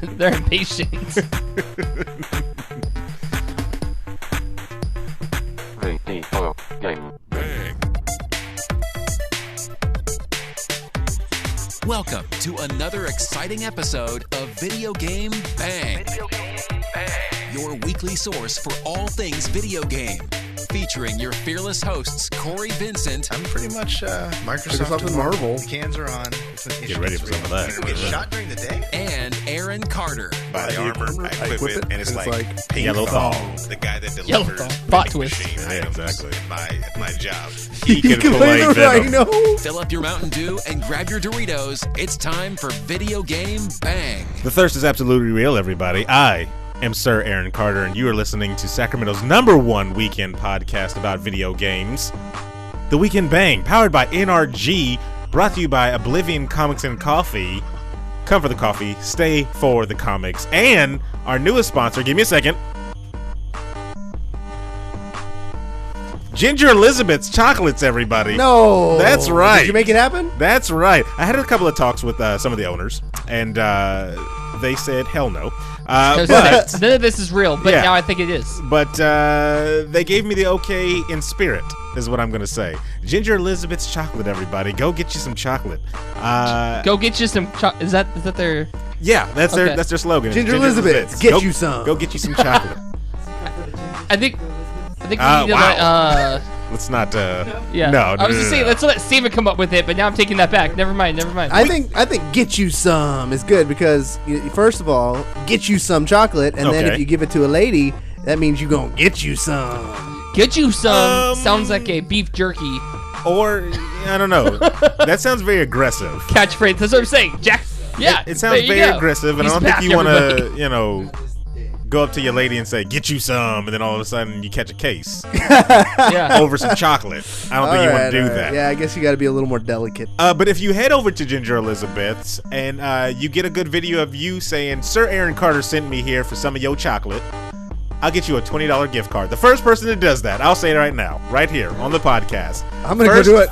They're impatient. Video game bang. Welcome to another exciting episode of Video Game Bang. Video Game Bang. Your weekly source for all things video game. Featuring your fearless hosts, Cory Vincent. I'm pretty much Microsoft and Marvel. The cans are on. Get ready for some of that. Get shot during the day. And Aaron Carter. Buy the armor, I equip it, and it's like pink Yellow thong. The guy that Yellow delivers thong. Plot vending twist. machine Yeah, items exactly. at my job. He can play the Venom. rhino. Fill up your Mountain Dew and grab your Doritos. It's time for Video Game Bang. The thirst is absolutely real, everybody. I am Sir Aaron Carter, and you are listening to Sacramento's #1 weekend podcast about video games, The Weekend Bang, powered by NRG, brought to you by Oblivion Comics and Coffee. Come for the coffee, stay for the comics, and our newest sponsor, give me a second, Ginger Elizabeth's Chocolates, everybody. No. That's right. Did you make it happen? That's right. I had a couple of talks with some of the owners, and they said, hell no. But None of this is real, but Yeah. now I think it is. But they gave me the okay in spirit, is what I'm going to say. Ginger Elizabeth's Chocolate, everybody. Go get you some chocolate. Go get you some. Is that their? Yeah, that's Okay. their slogan. Ginger Elizabeth's, get you some. Go get you some chocolate. I think we need to wow. Let's not. yeah. No, I was just saying, let's let Steven come up with it, but now I'm taking that back. Never mind. I think get you some is good because first of all, get you some chocolate, and then Okay. if you give it to a lady, that means you gonna get you some. Get you some sounds like a beef jerky Or, I don't know. That sounds very aggressive. catchphrase. That's what I'm saying, Jack. Yeah, It sounds there you very go. aggressive, and He's I don't think back, you want everybody. to, go up to your lady and say, get you some, and then all of a sudden you catch a case Yeah. over some chocolate. I don't think you want to do that. Yeah, I guess you got to be a little more delicate. But if you head over to Ginger Elizabeth's and you get a good video of you saying, Sir Aaron Carter sent me here for some of your chocolate, I'll get you a $20 gift card. The first person that does that, I'll say it right now, right here on the podcast. I'm gonna go do it.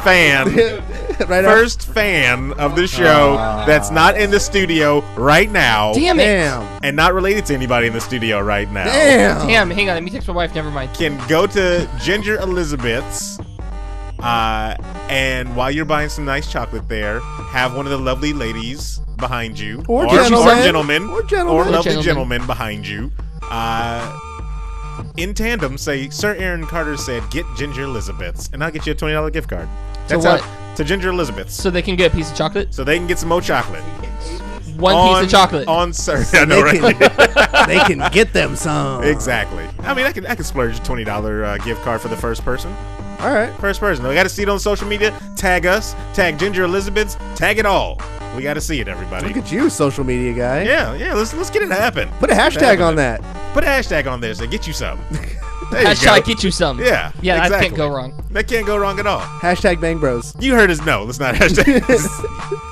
Right First fan of the show that's not in the studio right now. Damn it. Damn. And not related to anybody in the studio right now. Damn. Damn. Hang on. Let me text my wife. Never mind. Can go to Ginger Elizabeth's, and while you're buying some nice chocolate there, have one of the lovely ladies behind you, Or gentlemen, Or gentlemen. lovely gentlemen behind you. In tandem, say, Sir Aaron Carter said, get Ginger Elizabeth's, and I'll get you a $20 gift card. That's what? to Ginger Elizabeth's, So they can get a piece of chocolate. so they can get some more chocolate. One piece of chocolate. On Sir, I know, They right? can, they can get them some. Exactly. I mean, I can splurge a $20 gift card for the first person. All right. First person. We got to see it on social media. Tag us. Tag Ginger Elizabeth's. Tag it all. We got to see it, everybody. Look at you, social media guy. Yeah. Let's get it to happen. Put a hashtag on that. Put a hashtag on there. Say get you some. There you Hashtag go. get you some. Yeah. Yeah, that exactly. can't go wrong. That can't go wrong at all. Hashtag Bang Bros. You heard us. No, let's not hashtag.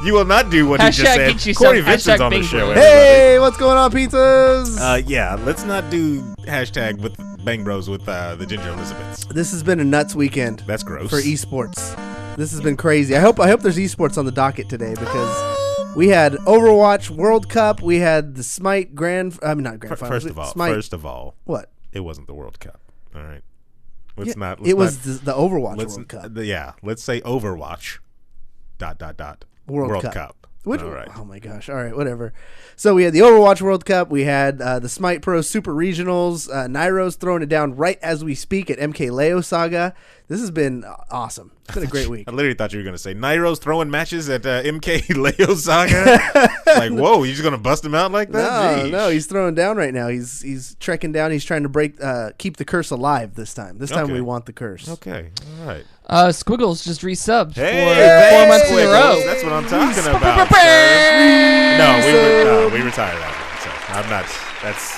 You will not do what he just Hashtag said. get you Cory some. Vincent's Hashtag on the Bang show. Bros. Everybody. Hey, what's going on, pizzas? Yeah. Let's not do hashtag with Bang Bros with the Ginger Elizabeths. This has been a nuts weekend That's gross. for esports. This has been crazy. I hope there's esports on the docket today because we had Overwatch World Cup. We had the Smite not Grand Finals. First of all, What? it wasn't the World Cup. All right. It was the Overwatch World Cup. Let's say Overwatch. ... World Cup. All right. Oh my gosh. All right, whatever. So we had the Overwatch World Cup. We had the Smite Pro Super Regionals. Nairo's throwing it down right as we speak at MK Leo Saga. This has been awesome. It's been a great week. I literally thought you were going to say Nairo's throwing matches at MK Leo Saga. Like, whoa, you just going to bust him out like that? No, he's throwing down right now. He's trekking down. He's trying to keep the curse alive this time. This time Okay. we want the curse. Okay, all right. Squiggles just resubbed for Hey, 4 months in a row. That's what I'm talking about. sir. No, we retired that one. So I'm not. That's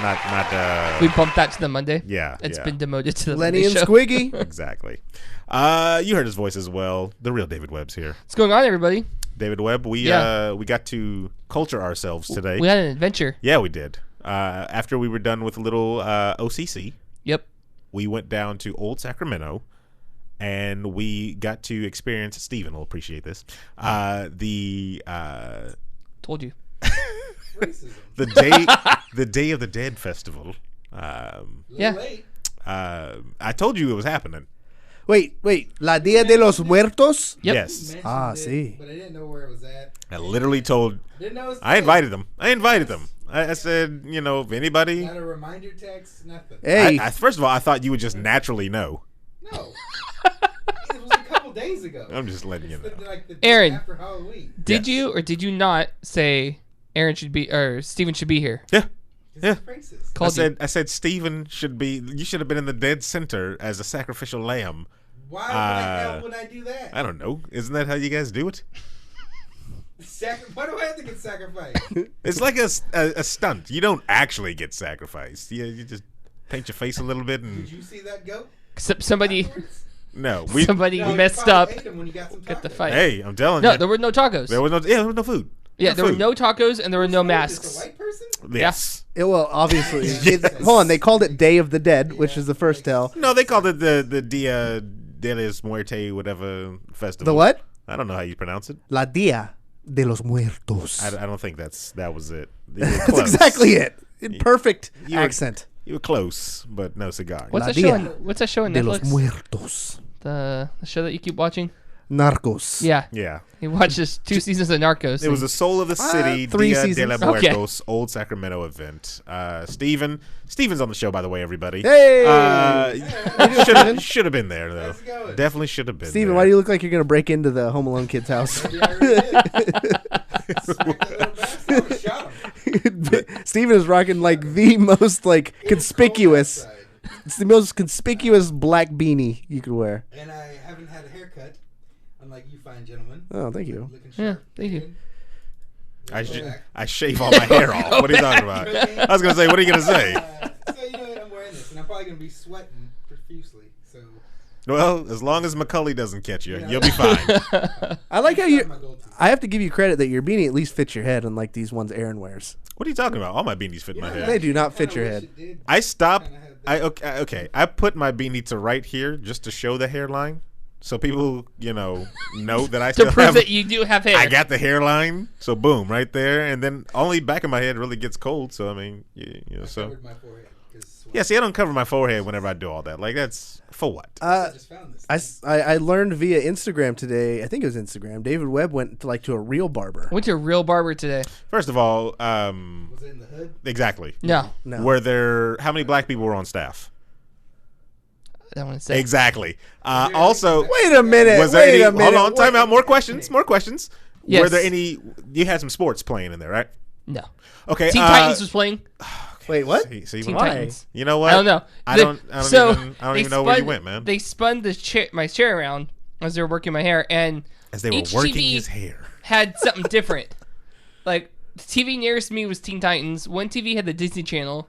not. We bumped that to the Monday. Yeah, It's yeah. been demoted to the Lenny Monday and show. Squiggy. Exactly. You heard his voice as well. The real David Webb's here. What's going on, everybody? David Webb, we got to culture ourselves today. We had an adventure. Yeah, we did. After we were done with a little OCC, Yep. we went down to Old Sacramento, and we got to experience. Steven will appreciate this. Told you. Racism. the Day of the Dead festival. Yeah. Late. I told you it was happening. Wait. La Dia de los Muertos? Yep. Yes. Mentioned Ah, it, see. But I didn't know where it was at. I literally told. Didn't know it was I invited them. I said, if anybody. Not a reminder text, nothing. Hey, First of all, I thought you would just naturally know. No. It was a couple days ago. I'm just letting you know. Like the day Aaron. after Halloween. Did Yes. you or did you not say Aaron should be or Steven should be here? Yeah. This is racist. Called you. I said Steven should be. You should have been in the dead center as a sacrificial lamb. Why the hell would I do that? I don't know. Isn't that how you guys do it? Why do I have to get sacrificed? It's like a stunt. You don't actually get sacrificed. You just paint your face a little bit and Did you see that goat? Somebody no. somebody No, you messed probably up ate them when you got some at the tacos. fight. Hey, I'm telling No, you. there were no tacos. There was no food. Yeah, there were food. no tacos and there were no Just masks. a white person? Yes. well, obviously. Yeah. Hold on, they called it Day of the Dead, which is the first tell. No, they called it the Dia de los Muerte whatever festival. The what? I don't know how you pronounce it. La Dia de los Muertos. I don't think that was it. That's exactly it. In perfect you were- accent. You were close, but no cigar. What's La that show? Dia What's that show on De los Netflix? Muertos. The show that you keep watching? Narcos. Yeah. Yeah. He watches 2 seasons of Narcos. It was the Soul of the City, 3 Dia de seasons. la Okay. Muertos, Old Sacramento event. Steven's on the show, by the way, everybody. Hey! Should have been there, though. How's it going? Definitely should have been Steven, there. why do you look like you're going to break into the Home Alone kid's house? Maybe I already did. Smacked that little bastard. I would've shot him. Steven is rocking like the most like conspicuous. Cold outside. It's the most conspicuous black beanie you could wear. And I haven't had a haircut, unlike you fine gentlemen. Oh, thank you. Looking Yeah, sharp. thank you. I shave all my hair off. What are you talking about? I was going to say, what are you going to say? So you know what? I'm wearing this, and I'm probably gonna be sweating profusely. So Well, as long as Macaulay doesn't catch you, you'll be fine. I like how that's you. my go-to. I have to give you credit that your beanie at least fits your head, unlike these ones Aaron wears. What are you talking about? All my beanies fit my Yeah. They head. do not fit Kinda your wish head. it did. I stopped. Kinda had that. Okay. I put my beanie to right here just to show the hairline, so people, know that I to still prove have. that you do have hair. I got the hairline, so boom, right there, and then only back of my head really gets cold. So I mean, so Covered my forehead 'cause sweat. yeah. See, I don't cover my forehead whenever I do all that. Like that's for what? I just found this. I learned via Instagram today. I think it was Instagram. David Webb went to a real barber. Went to a real barber today. First of all, Was it in the hood? exactly. No, No. Were there? How many black people were on staff? I don't want to say. Exactly. Also, Wait a minute. was there Wait any? a minute. Hold on, time out. More questions. More questions. Yes. Were there any? You had some sports playing in there, right? No. Okay. Teen Titans was playing. Wait, what? See, Teen Why? Titans. you know what? I don't know. I The- don't so even they know where you spun- went, man. They spun my chair around as they were working my hair, and As they were each working TV his hair. had something different. Like the TV nearest me was Teen Titans. One TV had the Disney Channel.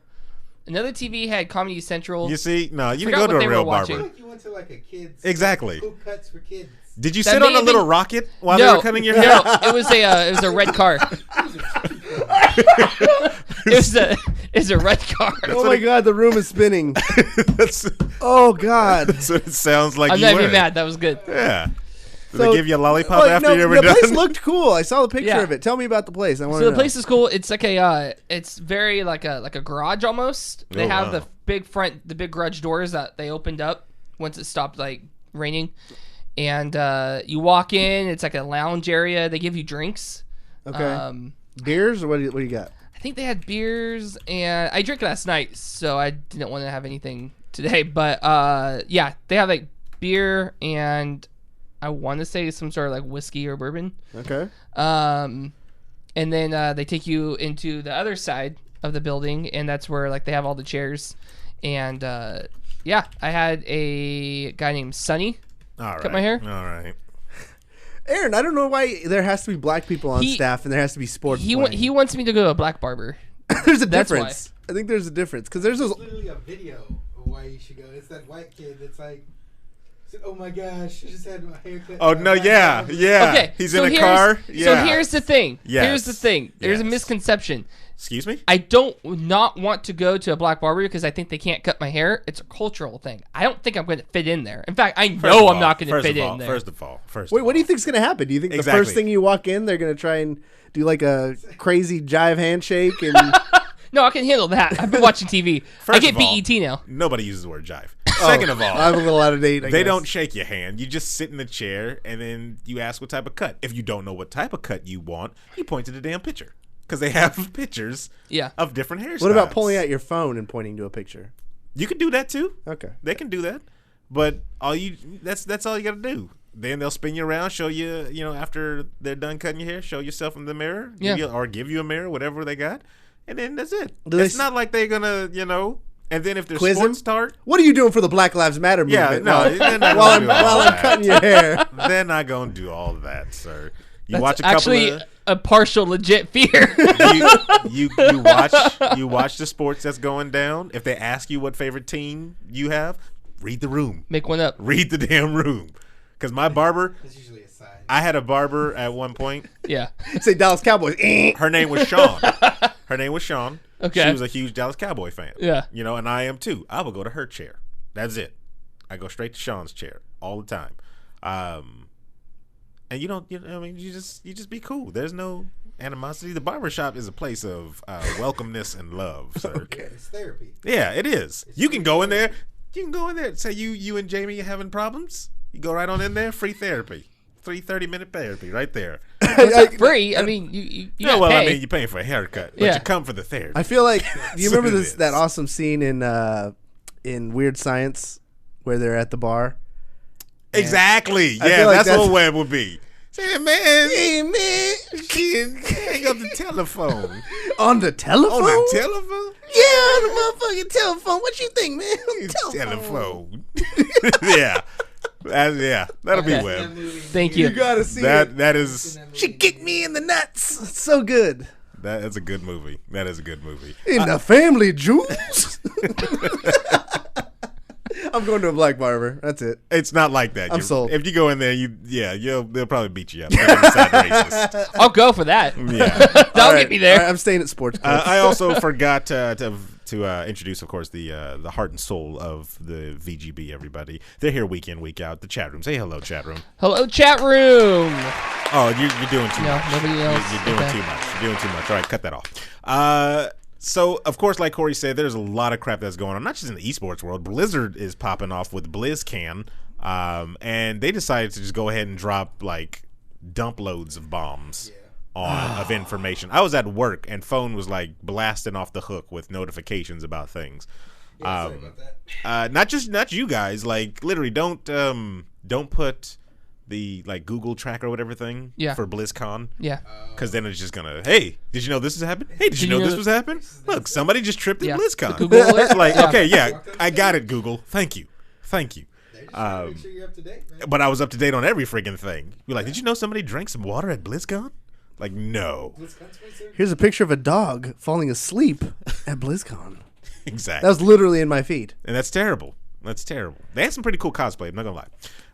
Another TV had Comedy Central. You see, no, you Forgot didn't go what to they a real were watching. I barber. feel like you went to like a kid's. Exactly. Who cuts for kids? Did you That sit on may a have little been- rocket while they were cutting your hair? No, it was a red car. It was a red car. Oh my God, the room is spinning. that's, Oh God. that's what it sounds like. I'm you not were. even mad. That was good. Yeah. Did So- they give you a lollipop Oh, after no, you were the done? place looked cool. I saw the picture Yeah. of it. Tell me about the place. I want So to the place is cool. It's like it's very like a garage almost. They Oh, have wow. the big garage doors that they opened up once it stopped like raining, and you walk in. It's like a lounge area. They give you drinks. Okay. Beers or what do you got? I think they had beers, and I drank last night, so I didn't want to have anything today. But yeah, they have like beer and I want to say some sort of like whiskey or bourbon. Okay. And then they take you into the other side of the building, and that's where like they have all the chairs. And yeah, I had a guy named Sonny All right. cut my hair. All right. Aaron, I don't know why there has to be black people on He- staff and there has to be sports. He playing. wants me to go to a black barber. There's a That's difference. I think there's a difference because there's those. It's literally a video of why you should go. It's that white kid that's like, oh my gosh, I just had my haircut. Oh no! Yeah. Yeah. Okay, He's so in a here's- car. So Yeah. here's the thing. Yes. Here's the thing. There's a Yes. misconception. Excuse me. I don't not want to go to a black barber because I think they can't cut my hair. It's a cultural thing. I don't think I'm going to fit in there. In fact, I know I'm not going to fit in there. First of all. Wait, what do you think's gonna happen? Do you think the Exactly. first thing you walk in, they're gonna try and Do like a crazy jive handshake and No, I can handle that. I've been watching TV. I First get of all, BET now. Nobody uses the word jive. Second of all, I'm a little out of date. they don't shake your hand. You just sit in the chair and then you ask what type of cut. If you don't know what type of cut you want, you point to the damn picture because they have pictures of different hairstyles. What about pulling out your phone and pointing to a picture? You can do that too. Okay. They can do that. But that's all you got to do. Then they'll spin you around, show you, after they're done cutting your hair, show yourself in the mirror, give you a mirror, whatever they got. And then that's it. It's not like they're going to, and then if there's sports start. What are you doing for the Black Lives Matter movement? Yeah, no. They're not while gonna do all I'm that. cutting your hair. They're not going to do all of that, sir. You That's watch a couple actually of. a partial legit fear. You watch the sports that's going down. If they ask you what favorite team you have, read the room. Make one up. Read the damn room. Because my barber, It's usually a sign. I had a barber at one point. Yeah. Say Dallas Cowboys. Her name was Sean. Okay. She was a huge Dallas Cowboy fan. Yeah. And I am too. I will go to her chair. That's it. I go straight to Sean's chair all the time. And you just be cool. There's no animosity. The barbershop is a place of welcomeness and love, sir. Okay. It's therapy. Yeah, it is. You can go in there. You can go in there. Say you and Jamie are having problems. You go right on in there. Free therapy. 30-minute therapy right there. It's not free. I mean, you Yeah, gotta well, pay. I mean, you're paying for a haircut, but Yeah. you come for the therapy. I feel like do you That's remember what it that is. awesome scene in Weird Science where they're at the bar? Exactly. I Yeah, feel like that's that's- what Webb would be. Say, man, kid, hang up the telephone. On the telephone? On the telephone? Yeah, on the motherfucking telephone. What you think, man? On the Telephone. Yeah. That'll be Okay. Webb. Thank you. You gotta see it. That is She kicked me in the nuts. It's so good. that's a good movie. That is a good movie. In the family jewels. I'm going to a black barber. That's it. It's not like that. I'm sold. If you go in there, they'll probably beat you up. They're gonna sound racist. I'll go for that. Yeah. That'll All right. get me there. All right, I'm staying at sports clubs. I also forgot to introduce, of course, the heart and soul of the VGB. Everybody, they're here week in, week out. The chat room. Say hello, chat room. Hello, chat room. Oh, you're doing too No, much. nobody else. You're doing Okay. too much. You're doing too much. All right, cut that off. So, of course, like Cory said, there's a lot of crap that's going on, not just in the esports world. Blizzard is popping off with BlizzCon, and they decided to just go ahead and drop, dump loads of bombs of information. I was at work, and phone was, blasting off the hook with notifications about things. Yeah, sorry about that. Not you guys. Literally, don't put the Google Tracker or whatever thing for BlizzCon. Yeah. Because then it's just gonna, hey, did you know this has happened? Hey, did you know this was happening? Look, somebody just tripped at Yeah. BlizzCon. The Google alert? Yeah. Okay, yeah, I got it, Google. Thank you. They just wanna make sure you're up to date, man. But I was up to date on every freaking thing. You're like, did you know somebody drank some water at BlizzCon? No. Here's a picture of a dog falling asleep at BlizzCon. Exactly. That was literally in my feed. And that's terrible. That's terrible. They had some pretty cool cosplay, I'm not gonna lie.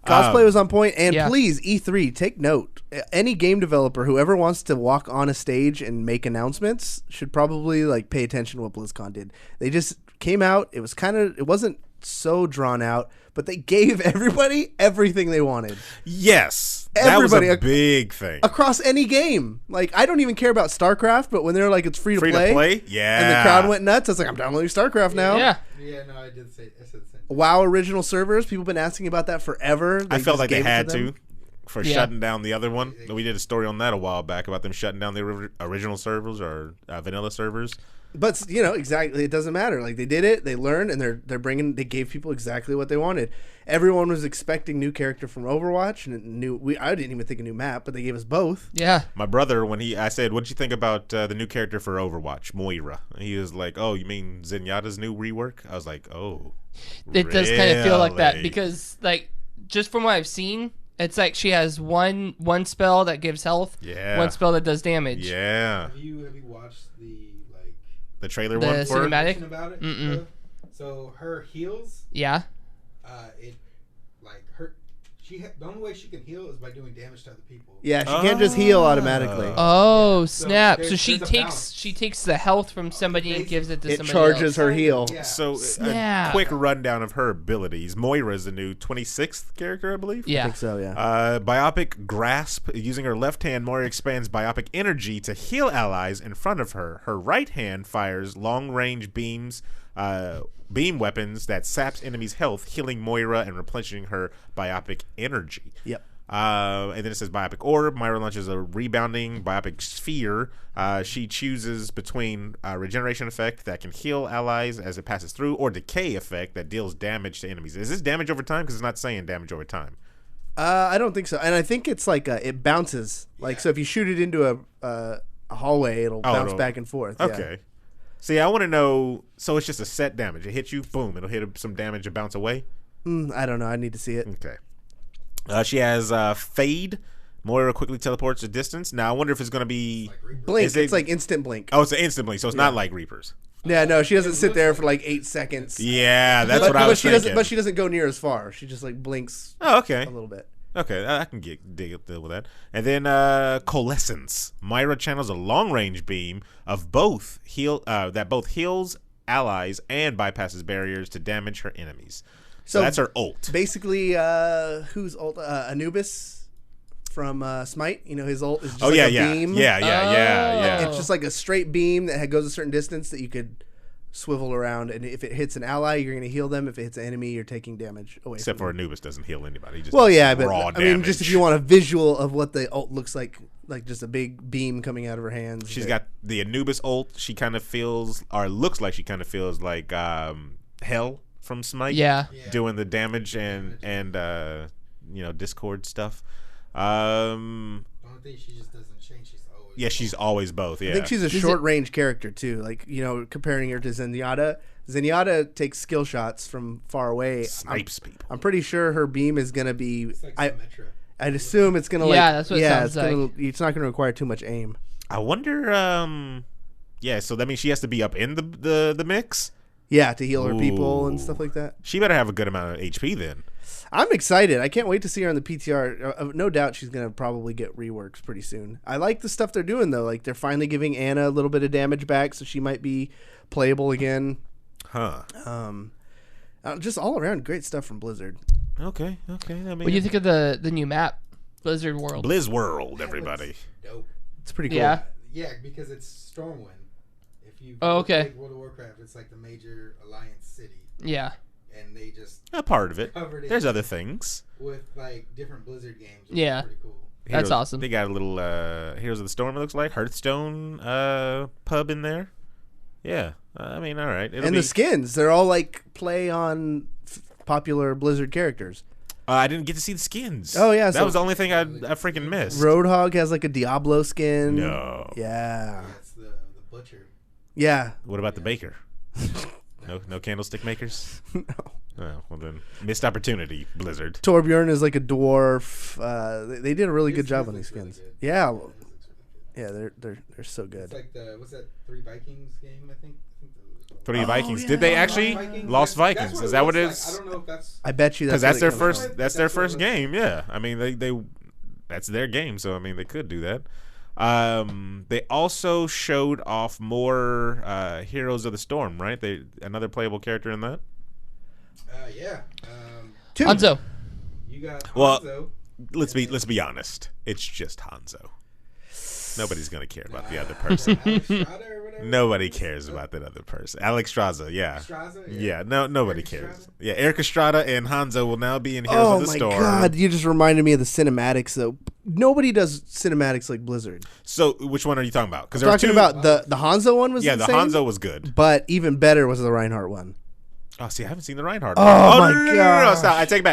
Cosplay was on point, and Yeah. please, E3, take note. Any game developer, whoever wants to walk on a stage and make announcements, should probably pay attention to what BlizzCon did. They just came out. It wasn't so drawn out, but they gave everybody everything they wanted Yes. That was Everybody- a big thing. across any game. I don't even care about StarCraft, but when they're it's free to Free play, to play? Yeah. and the crowd went nuts, I was like, I'm downloading StarCraft now. Yeah. Yeah, no, I said the same thing. WoW original servers, people have been asking about that forever. I felt just like they gave it had them. to for Yeah. shutting down the other one. We did a story on that a while back about them shutting down the original servers or vanilla servers. But exactly, it doesn't matter. They did it, they learned, and they gave people exactly what they wanted. Everyone was expecting new character from Overwatch and I didn't even think a new map, but they gave us both. Yeah. My brother, I said, "What'd you think about the new character for Overwatch, Moira?" And he was like, "Oh, you mean Zenyatta's new rework?" I was like, "Oh, It does kind of feel like that really?" because, just from what I've seen, it's she has one spell that gives health, Yeah. one spell that does damage. Yeah, Have you watched the trailer The one for it? cinematic? about it? Mm-mm. So her heals, Yeah. it The only way she can heal is by doing damage to other people. Yeah, she can't just heal automatically. Oh snap! So she there's a takes balance. she takes the health from somebody and gives it to It somebody charges else. her heal. Yeah. So, a Snap. quick rundown of her abilities. Moira is the new 26th character, I believe. I Yeah. think so, yeah. Biopic Grasp. Using her left hand, Moira expands biopic energy to heal allies in front of her. Her right hand fires long-range beam weapons that saps enemies' health, healing Moira and replenishing her biopic energy. Yep. And then it says Biopic Orb. Moira launches a rebounding Biopic Sphere. She chooses between Regeneration Effect that can heal allies as it passes through, or Decay Effect that deals damage to enemies. Is this damage over time? Because it's not saying damage over time. I don't think so. And I think it's like it bounces. Like, so if you shoot it into a hallway, it'll bounce back and forth. Okay. Yeah. See, I want to know. So it's just a set damage. It hits you, boom. It'll hit some damage and bounce away. I don't know. I need to see it. Okay. She has Fade. Moira quickly teleports a distance. Now, I wonder if it's going to be... Blink. It's like instant blink. Oh, it's an instant blink, so it's not like Reapers. Yeah, no, she doesn't sit there for like 8 seconds. Yeah, that's what I was thinking. But she doesn't go near as far. She just like blinks Oh, okay. a little bit. Okay, I can deal with that. And then Coalescence. Moira channels a long-range beam of both that both heals allies and bypasses barriers to damage her enemies. So that's her ult. Basically, whose ult? Anubis from Smite. You know, his ult is just a beam. Yeah. It's just like a straight beam that goes a certain distance that you could swivel around, and if it hits an ally, you're going to heal them. If it hits an enemy, you're taking damage away. Except from for them. Anubis doesn't heal anybody. He just Well, does yeah, but raw I mean, damage. just if you want a visual of what the ult looks like just a big beam coming out of her hands. She's got the Anubis ult. She kind of feels, or looks like she kind of feels like Hell from Smite. Yeah. Doing the damage and Discord stuff. I don't think she just doesn't change. She's always. Yeah, she's always both. Yeah. I think she's a short range character too. Like, comparing her to Zenyatta. Zenyatta takes skill shots from far away. Snipes people. I'm pretty sure her beam is gonna be. It's like Symmetra. I'd assume it's gonna that's what it sounds it's not gonna require too much aim. I wonder. So that means she has to be up in the mix. Yeah, to heal her people and stuff like that. She better have a good amount of HP then. I'm excited. I can't wait to see her on the PTR. No doubt she's going to probably get reworks pretty soon. I like the stuff they're doing, though. Like, they're finally giving Anna a little bit of damage back, so she might be playable again. Huh. Just all around great stuff from Blizzard. Okay. I mean, What do you think of the new map, Blizzard World? Blizz World, everybody. Dope. It's pretty cool. Yeah. Yeah, because it's Stormwind. If you okay. World of Warcraft, it's like the major alliance city, Yeah. and they just A part of it. covered it There's other things. with like different Blizzard games. Which Yeah. is pretty cool. That's awesome. They got a little Heroes of the Storm, it looks like. Hearthstone pub in there. Yeah. I mean, all right. And the skins, they're all like play on popular Blizzard characters. I didn't get to see the skins. Oh, yeah, That so- was the only thing I freaking missed. Roadhog has like a Diablo skin. No. Yeah. That's the butcher. Yeah. What about the baker? No candlestick makers? No. Oh, well then, missed opportunity, Blizzard. Torbjorn is like a dwarf. They did a really good This job on these looks really skins. good. Yeah. This looks really good. Yeah, they're so It's good. like what's that? Three Vikings game, I think. Three Vikings. yeah. Did they Lost actually? Vikings? Lost That's Vikings. what Is that what it looks is? like. I don't know if that's. I bet you Because that's that's what their it comes first. from. That's their That's what it first looks game. Yeah. I mean, they. That's their game. So I mean, they could do that. They also showed off more Heroes of the Storm. Right? Another playable character in that. Yeah. Two. Hanzo. You got Well, Hanzo. Let's be honest. It's just Hanzo. Nobody's gonna care about the other person. Alex Strada or whatever. Nobody cares about that other person. Alex Straza, yeah. Straza? Yeah, nobody Eric cares. Estrada? Yeah, Eric Estrada and Hanzo will now be in Heroes Oh of the my Storm. god, you just reminded me of the cinematics though. Nobody does cinematics like Blizzard. So, which one are you talking about? Because Talking about the Hanzo one was the insane, Hanzo was good. but even better was the Reinhardt one. Oh, see, I haven't seen the Reinhardt. Oh, my no, gosh. stop! I take it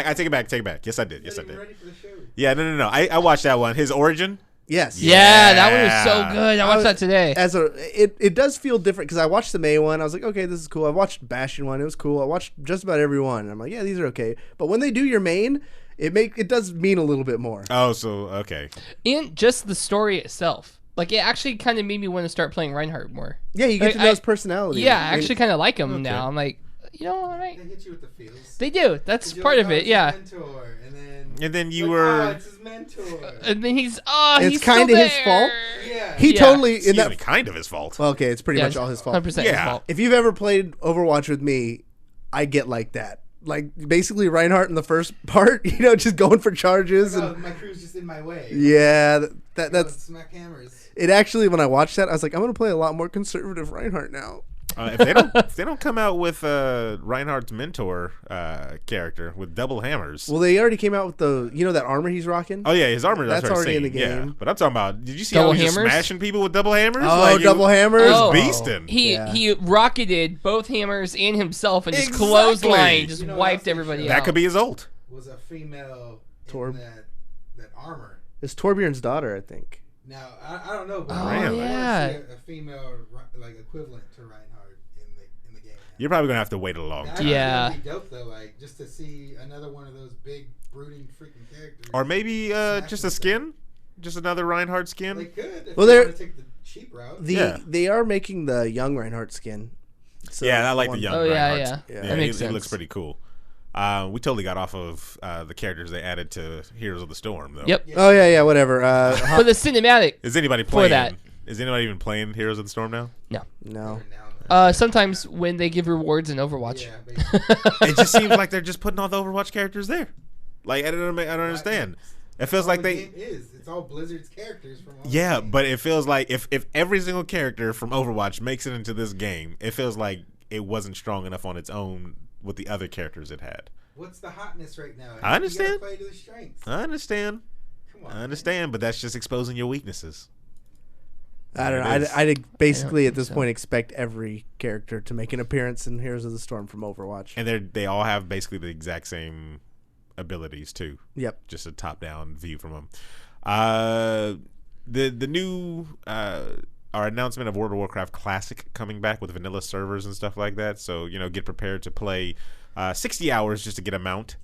back. Yes, I did. Yes, I Not even did. ready for the show. Yeah, no. I watched that one. His origin. Yes. Yeah, that one was so Yeah. good. I watched that today. It does feel different because I watched the May one. I was like, okay, this is cool. I watched Bastion one. It was cool. I watched just about every one. And I'm like, yeah, these are okay. But when they do your main, it does mean a little bit more. Oh, so okay. And just the story itself. Like, it actually kind of made me want to start playing Reinhardt more. Yeah, you get Like, to know his personality. Yeah, I mean, actually kind of like him now. I'm like, you know, all right. They hit you with the feels. They do. That's 'Cause you're part like, of oh, it. it's Yeah. his mentor, And then you like, were. oh, it's his mentor. And then he's It's he's kinda still his there. fault. Yeah. He Yeah. totally in Excuse that. me, kind of his fault. Well, okay, it's pretty Yeah, much all his fault. 100% Yeah. his fault. If you've ever played Overwatch with me, I get like that. Like basically Reinhardt in the first part, you know, just going for charges Oh, and my crew's just in my way. yeah, That's that's smack hammers. it. Actually, when I watched that, I was like, I'm gonna play a lot more conservative Reinhardt now. If they don't come out with Reinhardt's mentor character with double hammers. Well, they already came out with that armor he's rocking. Oh yeah, his armor. That's already in the Yeah. game. But I'm talking about. Did you see Double how he was hammers? smashing people with double hammers? Oh, Like, double hammers. Oh. beasting. He rocketed both hammers and himself and just Exactly. clothesline, just You know what wiped else they everybody showed? out. That could be his ult. Was a female Torb. in that armor. It's Torbjorn's daughter, I think. Now I don't know, but Oh, I want yeah. to see a female like equivalent to Reinhardt in the game. You're probably gonna have to wait a long Now, time. Yeah. That'd be dope though, like just to see another one of those big brooding freaking characters. Or maybe just a skin, just another Reinhardt skin. They could. If Well, they they're- want to take the cheap route. Yeah. They are making the young Reinhardt skin. So Yeah, I like the one- young Oh, yeah, Reinhardt. yeah. Yeah. That makes he sense. looks pretty cool. We totally got off of the characters they added to Heroes of the Storm, though. Yep. Oh yeah, whatever. For the cinematic, Is anybody playing? that. Is anybody even playing Heroes of the Storm now? no. no. Sometimes when they give rewards in Overwatch. Yeah, basically. It just seems like they're just putting all the Overwatch characters there. Like I don't understand. It feels like All the they. game is. It's all Blizzard's characters from. All Yeah, the games. but it feels like if every single character from Overwatch makes it into this game, it feels like it wasn't strong enough on its own with the other characters it had. What's the hotness right now? I understand. You gotta play to the strengths. I understand. Come on. I understand, but that's just exposing your weaknesses. I don't know. It is. I'd basically I at don't this think point expect every character to make an appearance in Heroes of the Storm from Overwatch. And they all have basically the exact same abilities too. Yep. Just a top-down view from them. The new our announcement of World of Warcraft Classic coming back with vanilla servers and stuff like that. So get prepared to play 60 hours just to get a mount,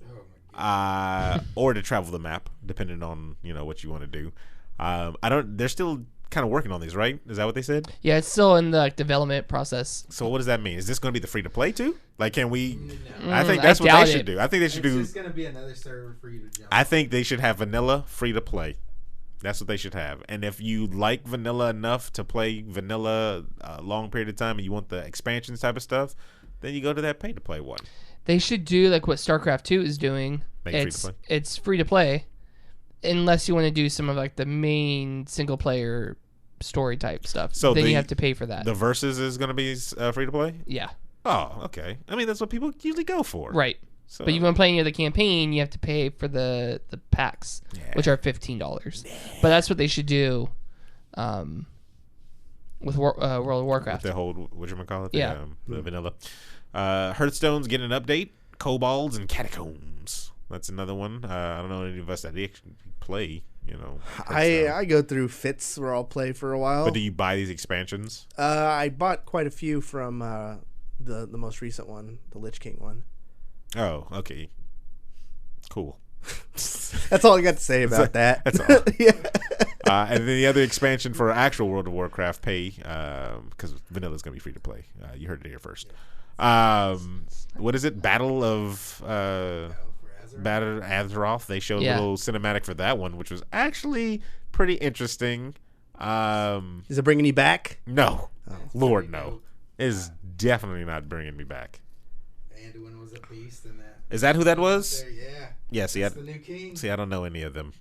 or to travel the map, depending on what you want to do. They're still kind of working on these, right? Is that what they said? Yeah, it's still in the development process. So what does that mean? Is this going to be the free to play too? Like, can we? No. I think I that's what doubt they should it. do. I think they It's should do. just gonna be another server for you to jump. I think they should have vanilla free to play. That's what they should have. And if you like vanilla enough to play vanilla a long period of time and you want the expansions type of stuff, then you go to that pay to play one. They should do like what StarCraft 2 is doing. Make it free to play. It's free to play, unless you want to do some of like the main single player story type stuff. So then the- you have to pay for that. The Versus is going to be free to play? Yeah, Oh, okay. I mean, that's what people usually go for. right. So, But you want to play any of the campaign, you have to pay for the packs, which are $15. But that's what they should do with World of Warcraft. the whole, whatchamacallit? Yeah. The vanilla. Hearthstone's getting an update. Kobolds and Catacombs. That's another one. I don't know any of us that actually play, Hearthstone. I go through fits where I'll play for a while. But do you buy these expansions? I bought quite a few from the most recent one, the Lich King one. Oh, okay. Cool. That's all I got to say about that. That's all. Yeah. And then the other expansion for actual World of Warcraft pay, because vanilla is going to be free to play. You heard it here first. What is it? Battle of Azeroth. They showed Yeah. a little cinematic for that one, which was actually pretty interesting. Is it bringing you back? No. Lord, no. It is definitely not bringing me back. Anduin was a beast in that. Is that who that was? There, yeah. Yeah, see, That's the new king. I don't know any of them.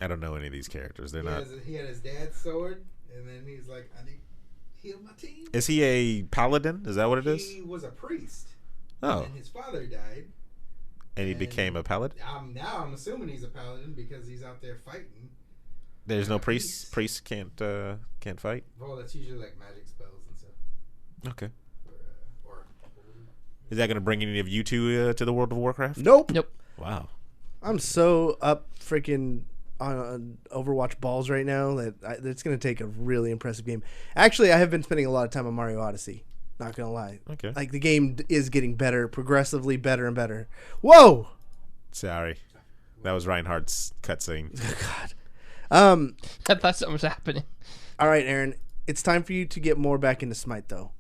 I don't know any of these characters. They're not. He had his dad's sword, and then he's like, I need to heal my team. Is he a paladin? Is that what it is? He was a priest. Oh. And his father died. And he became a paladin? Now I'm assuming he's a paladin because he's out there fighting. There's no Yeah, priest. Priests can't fight. Well, that's usually like magic spells and stuff. Okay. Or Is that going to bring any of you to the World of Warcraft? Nope. Nope. Wow. I'm so up freaking on Overwatch balls right now that it's going to take a really impressive game. Actually, I have been spending a lot of time on Mario Odyssey. Not going to lie. Okay. Like, the game is getting better, progressively better and better. Whoa! Sorry. That was Reinhardt's cutscene. God. I thought something was happening. All right, Aaron. It's time for you to get more back into Smite, though.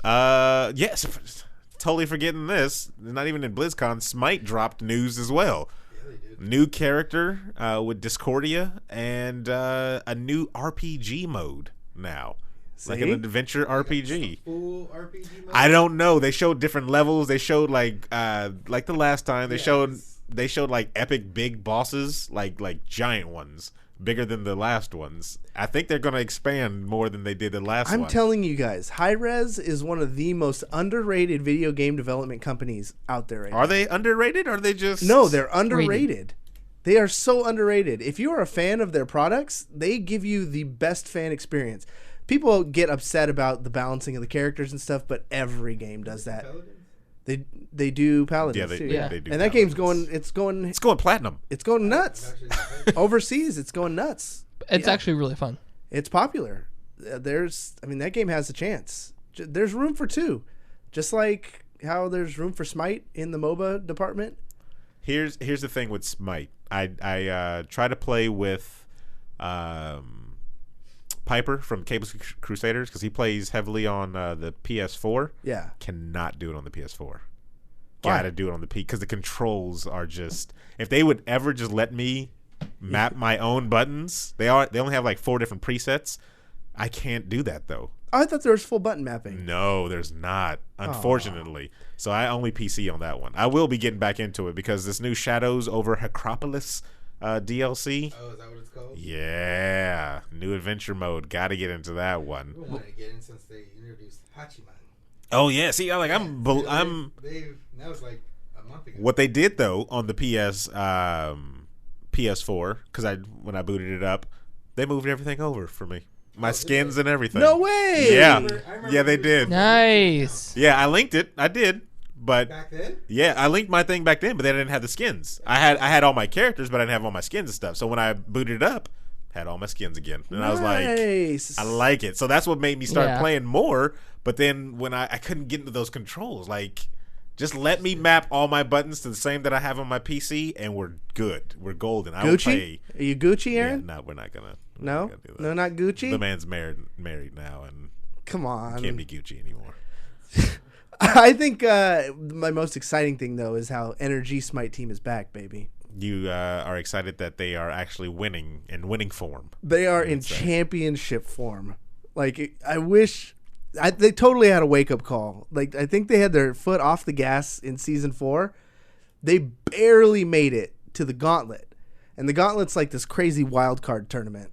Yes. totally forgetting this. Not even in BlizzCon, Smite dropped news as well. Yeah, they did. New character with Discordia and a new RPG mode now. Like an adventure RPG. Full RPG mode? I don't know. They showed different levels. They showed like the last time they showed like epic big bosses, like giant ones, bigger than the last ones. I think they're going to expand more than they did the last one. I'm telling you guys, Hirez is one of the most underrated video game development companies out there right now. Are they underrated or are they just... No, they're underrated. They are so underrated. If you are a fan of their products, they give you the best fan experience. People get upset about the balancing of the characters and stuff, but every game does that. Paladins? They do Paladins too. yeah. They do And that Paladins. game's going It's going platinum. it's going nuts. Actually, Overseas, it's going nuts. It's Yeah. actually really fun. It's popular. That game has a chance. There's room for two. Just like how there's room for Smite in the MOBA department. Here's the thing with Smite. I try to play with Piper from Cable Crusaders because he plays heavily on the PS4. Yeah. Cannot do it on the PS4. Why? Gotta do it on the P because the controls are just. If they would ever just let me map my own buttons, they only have like 4 different presets. I can't do that though. I thought there was full button mapping. No, there's not, unfortunately. So I only PC on that one. I will be getting back into it because this new Shadows over Acropolis DLC. Oh, is that what it's called? Yeah, new adventure mode. Got to get into that We've one. been wanting to get in since they introduced Hachiman. Oh yeah, see, I'm. That was like a month ago. What they did though on the PS4, because when I booted it up, they moved everything over for me. My skins and everything. No way! Yeah, I remember yeah, they did. Nice. Yeah, I linked it. I did, but Back then? yeah, I linked my thing back then, but they didn't have the skins. I had all my characters, but I didn't have all my skins and stuff. So when I booted it up, had all my skins again, and I was like, Nice. I like it. So that's what made me start Yeah. playing more. But then when I couldn't get into those controls, like, just let me map all my buttons to the same that I have on my PC, and we're good. We're golden. I will Gucci? play. Are you Gucci, Yeah, Aaron? no, we're not gonna. No? do that. No, not Gucci? The man's married now, and Come on. can't be Gucci anymore. I think my most exciting thing, though, is how Energy Smite team is back, baby. You are excited that they are actually winning in winning form. They are in championship form. Like, I wish... they totally had a wake-up call. Like, I think they had their foot off the gas in Season 4. They barely made it to the Gauntlet. And the Gauntlet's like this crazy wild card tournament.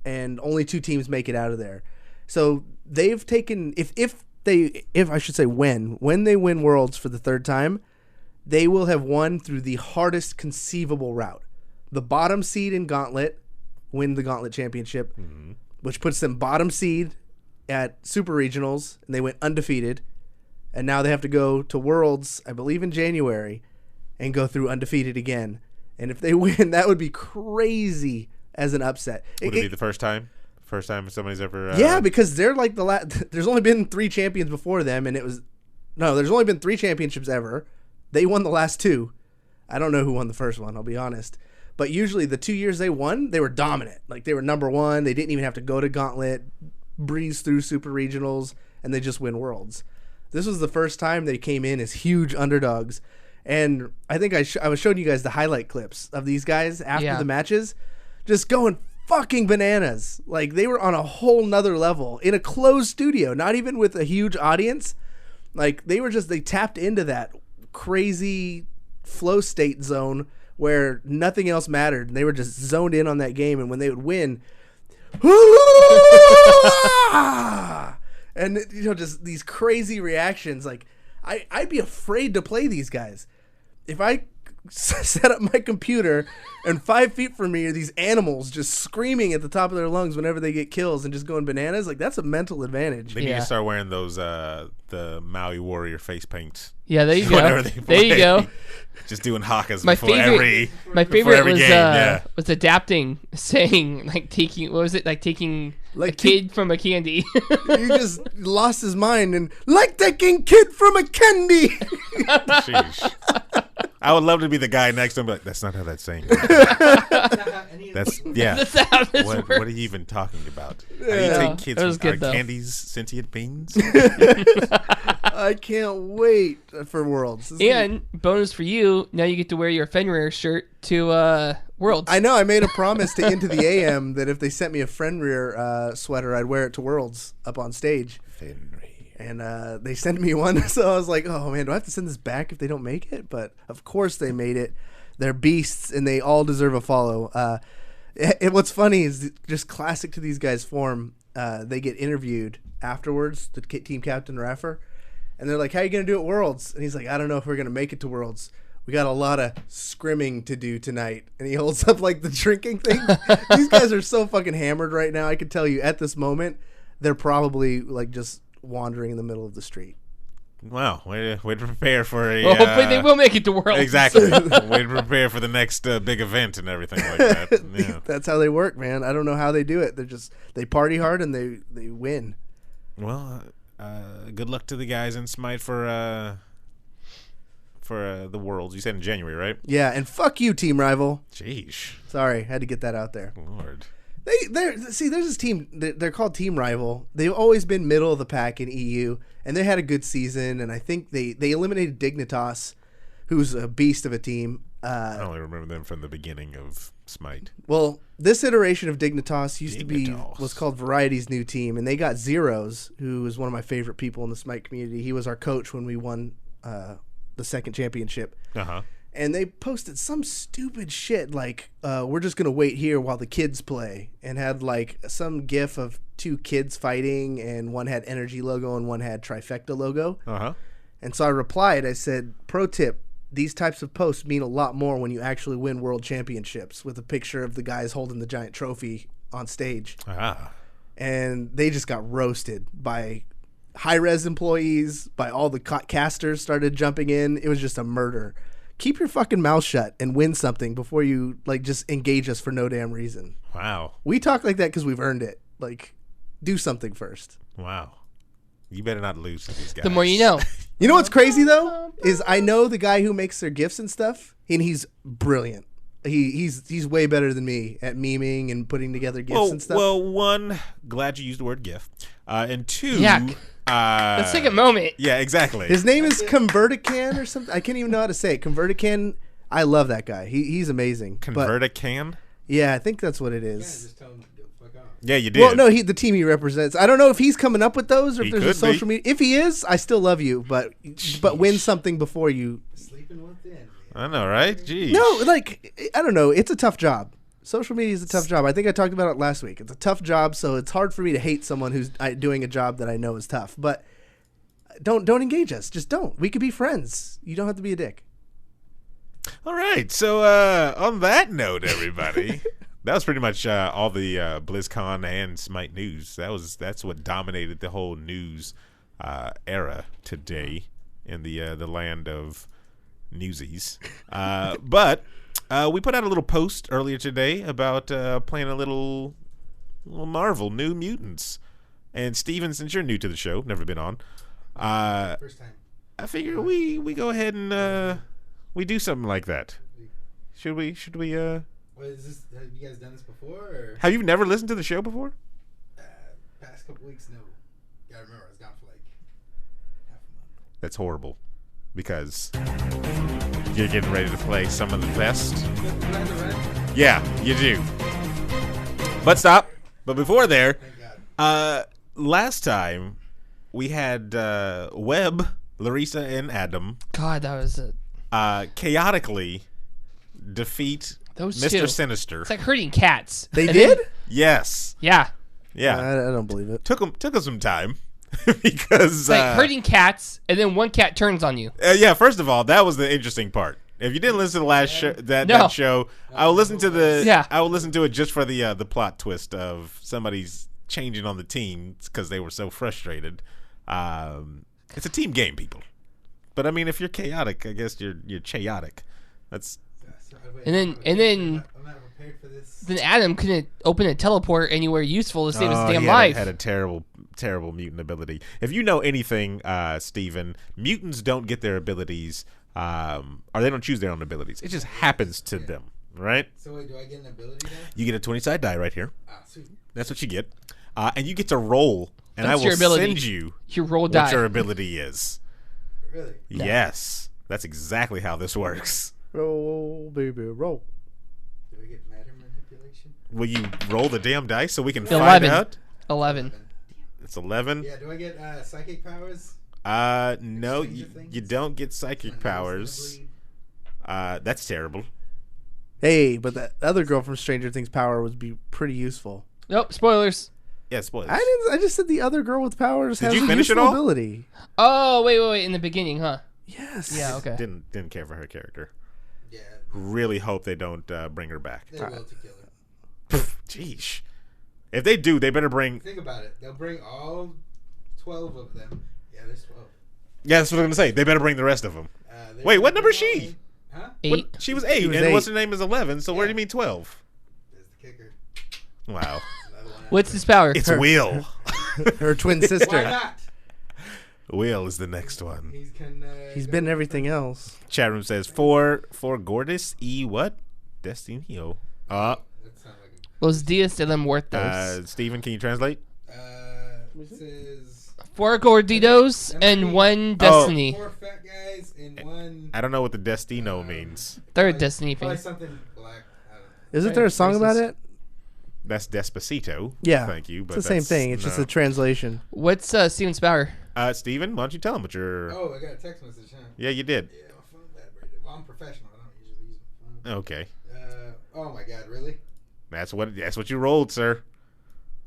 And only 2 teams make it out of there. So they've taken... If I should say when they win Worlds for the 3rd time, they will have won through the hardest conceivable route. The bottom seed in Gauntlet win the Gauntlet Championship, which puts them bottom seed at Super Regionals, and they went undefeated. And now they have to go to Worlds, I believe in January, and go through undefeated again. And if they win, that would be crazy as an upset. Would it be the first time? First time somebody's ever... Yeah, because they're like there's only been 3 champions before them, and there's only been 3 championships ever. They won the last 2. I don't know who won the first one, I'll be honest. But usually the 2 years they won, they were dominant. Like, they were number 1. They didn't even have to go to Gauntlet, breeze through Super Regionals, and they just win Worlds. This was the first time they came in as huge underdogs. And I think I was showing you guys the highlight clips of these guys after the matches, just going fucking bananas. Like, they were on a whole nother level in a closed studio, not even with a huge audience. Like, they tapped into that crazy flow state zone where nothing else mattered, and they were just zoned in on that game. And when they would win, and just these crazy reactions. Like, I'd be afraid to play these guys if I set up my computer and 5 feet from me are these animals just screaming at the top of their lungs whenever they get kills and just going bananas. Like, that's a mental advantage. They need to start wearing those the Maui Warrior face paints. Yeah, there you Whenever go. they There you play. go. Just doing hakas My before favorite every was game, was adapting, saying like taking taking Like a kid from a candy. He just lost his mind and like taking kid from a candy. Sheesh. I would love to be the guy next to him, but that's not how that's saying. That's That's how this What works. are you even talking about? How do Yeah. you take kids That was from good, though. candies, sentient beings? I can't wait for Worlds. And bonus for you, now you get to wear your Fenrir shirt to Worlds. I know. I made a promise to Into the AM that if they sent me a Fenrir sweater, I'd wear it to Worlds up on stage. And they sent me one, so I was like, oh, man, do I have to send this back if they don't make it? But, of course, they made it. They're beasts, and they all deserve a follow. What's funny is just classic to these guys' form. They get interviewed afterwards, the team captain, Raffer, and they're like, how are you going to do at Worlds? And he's like, I don't know if we're going to make it to Worlds. We got a lot of scrimming to do tonight. And he holds up, like, the drinking thing. These guys are so fucking hammered right now. I can tell you, at this moment, they're probably, like, just wandering in the middle of the street. Wow, way to prepare for a... Well, hopefully they will make it to Worlds. Exactly. Way to prepare for the next big event and everything like that. Yeah. That's how they work, man. I don't know how they do it. They party hard and they win. Well, good luck to the guys in Smite for the Worlds. You said in January, right? Yeah, and fuck you, Team Rival. Jeez. Sorry, had to get that out there. Lord. There's this team. They're called Team Rival. They've always been middle of the pack in EU, and they had a good season. And I think they eliminated Dignitas, who's a beast of a team. I only remember them from the beginning of Smite. Well, this iteration of Dignitas was called Variety's new team, and they got Zeros, who is one of my favorite people in the Smite community. He was our coach when we won the second championship. Uh-huh. And they posted some stupid shit like, we're just going to wait here while the kids play, and had like some gif of two kids fighting, and one had Energy logo and one had Trifecta logo. Uh-huh. And so I replied, I said, pro tip, these types of posts mean a lot more when you actually win world championships, with a picture of the guys holding the giant trophy on stage. Ah. And they just got roasted by high-res employees, by all the casters started jumping in. It was just a murder. Keep your fucking mouth shut and win something before you like just engage us for no damn reason. Wow. We talk like that because we've earned it. Like, do something first. Wow. You better not lose to these guys. The more you know. You know what's crazy though is I know the guy who makes their gifts and stuff, and he's brilliant. He's way better than me at memeing and putting together gifts and stuff. Well, one, glad you used the word GIF, and two, Yuck. Let's take a moment. Yeah, exactly. His name is Convertican or something. I can't even know how to say it. Convertican. I love that guy. He's amazing. Convertican? Yeah, I think that's what it Yeah, is. just tell him to go fuck off. Yeah, you did. Well, no, the team he represents. I don't know if he's coming up with those or if He there's a could social be. media. If he is, I still love you, but win something before you. Sleeping with in. I know, right? Jeez. No, like I don't know. It's a tough job. Social media is a tough job. I think I talked about it last week. It's a tough job, so it's hard for me to hate someone who's doing a job that I know is tough. But don't engage us. Just don't. We could be friends. You don't have to be a dick. All right. So on that note, everybody, that was pretty much all the BlizzCon and Smite news. That's what dominated the whole news era today in the land of newsies. But we put out a little post earlier today about playing a little Marvel New Mutants. And Steven, since you're new to the show, never been on, First time. I figure we go ahead and we do something like that. Should we? What is this? Have you guys done this before? Or Have you never listened to the show before? past couple weeks? No. Gotta remember, I was gone for like half a month. That's horrible, because you're getting ready to play some of the best. Yeah, you do. But stop. But before there, Thank God. last time we had Webb, Larissa, and Adam God, that was chaotically defeat Those Mr. two. Sinister. it's like herding cats. They And did? then- Yes. yeah. Yeah. I don't believe it. Took them some time because It's like herding cats, and then one cat turns on you. yeah, first of all, that was the interesting part. If you didn't listen to the last show, that show, I will listen to I will listen to it just for the plot twist of somebody's changing on the team because they were so frustrated. It's a team game, people. But I mean, if you're chaotic, I guess you're chaotic. That's And then I'm not prepared for this. then Adam couldn't open a teleport anywhere useful to save his damn he life. had a terrible mutant ability. If you know anything, Steven, mutants don't get their abilities, or they don't choose their own abilities. It just happens to them, right? So wait, do I get an ability then? You get a 20-sided die right here. Ah, sweet. That's what you get. And you get to roll, and That's I your will ability. send you Your roll what die. your ability is. Really? Yes, that's exactly how this works. Roll, baby, roll. Do we get matter manipulation? Will you roll the damn dice so we can 11. find out? 11. It's 11. Yeah, do I get psychic powers? No, Stranger you Things? don't get My psychic nose powers. gonna bleed? That's terrible. Hey, but that other girl from Stranger Things power would be pretty useful. Nope, spoilers. Yeah, spoilers. I just said the other girl with powers Did has you a finish it useful all? ability. Oh, wait. In the beginning, huh? Yes. Yeah, okay. Didn't care for her character. Yeah, Really hope they don't bring her back. they will to kill her. Jeez. If they do, they better bring. Think about it. They'll bring all 12 of them. Yeah, there's 12. Yeah, that's what I'm gonna say. They better bring the rest of them. They're Wait, what gonna number is bring she? all- Huh? 8. She was 8, She was and 8. what's her name is 11. So where do you mean 12? There's the kicker. Wow, Another one. What's his power? it's Will. Her twin Why sister. not? Will is the next one. He's been everything else. Chat room says for Gordis what? Destinio. That sounds like Los Dias de la Muertos. Steven, can you translate? it says 4 Gorditos and 1 Destiny. 4 fat guys and 1. I don't know what the Destino means. Third Destiny Probably thing. something black. I don't know. Isn't there a song about it? That's Despacito. Yeah. Thank you. But It's the same thing. It's just a translation. What's Steven's power? Steven, why don't you tell him what your... Oh, I got a text message, huh? Yeah, you did. Yeah, my phone's vibrated. Well, I'm professional. I don't usually use my phone. Okay. Oh my god, really? That's what you rolled, sir.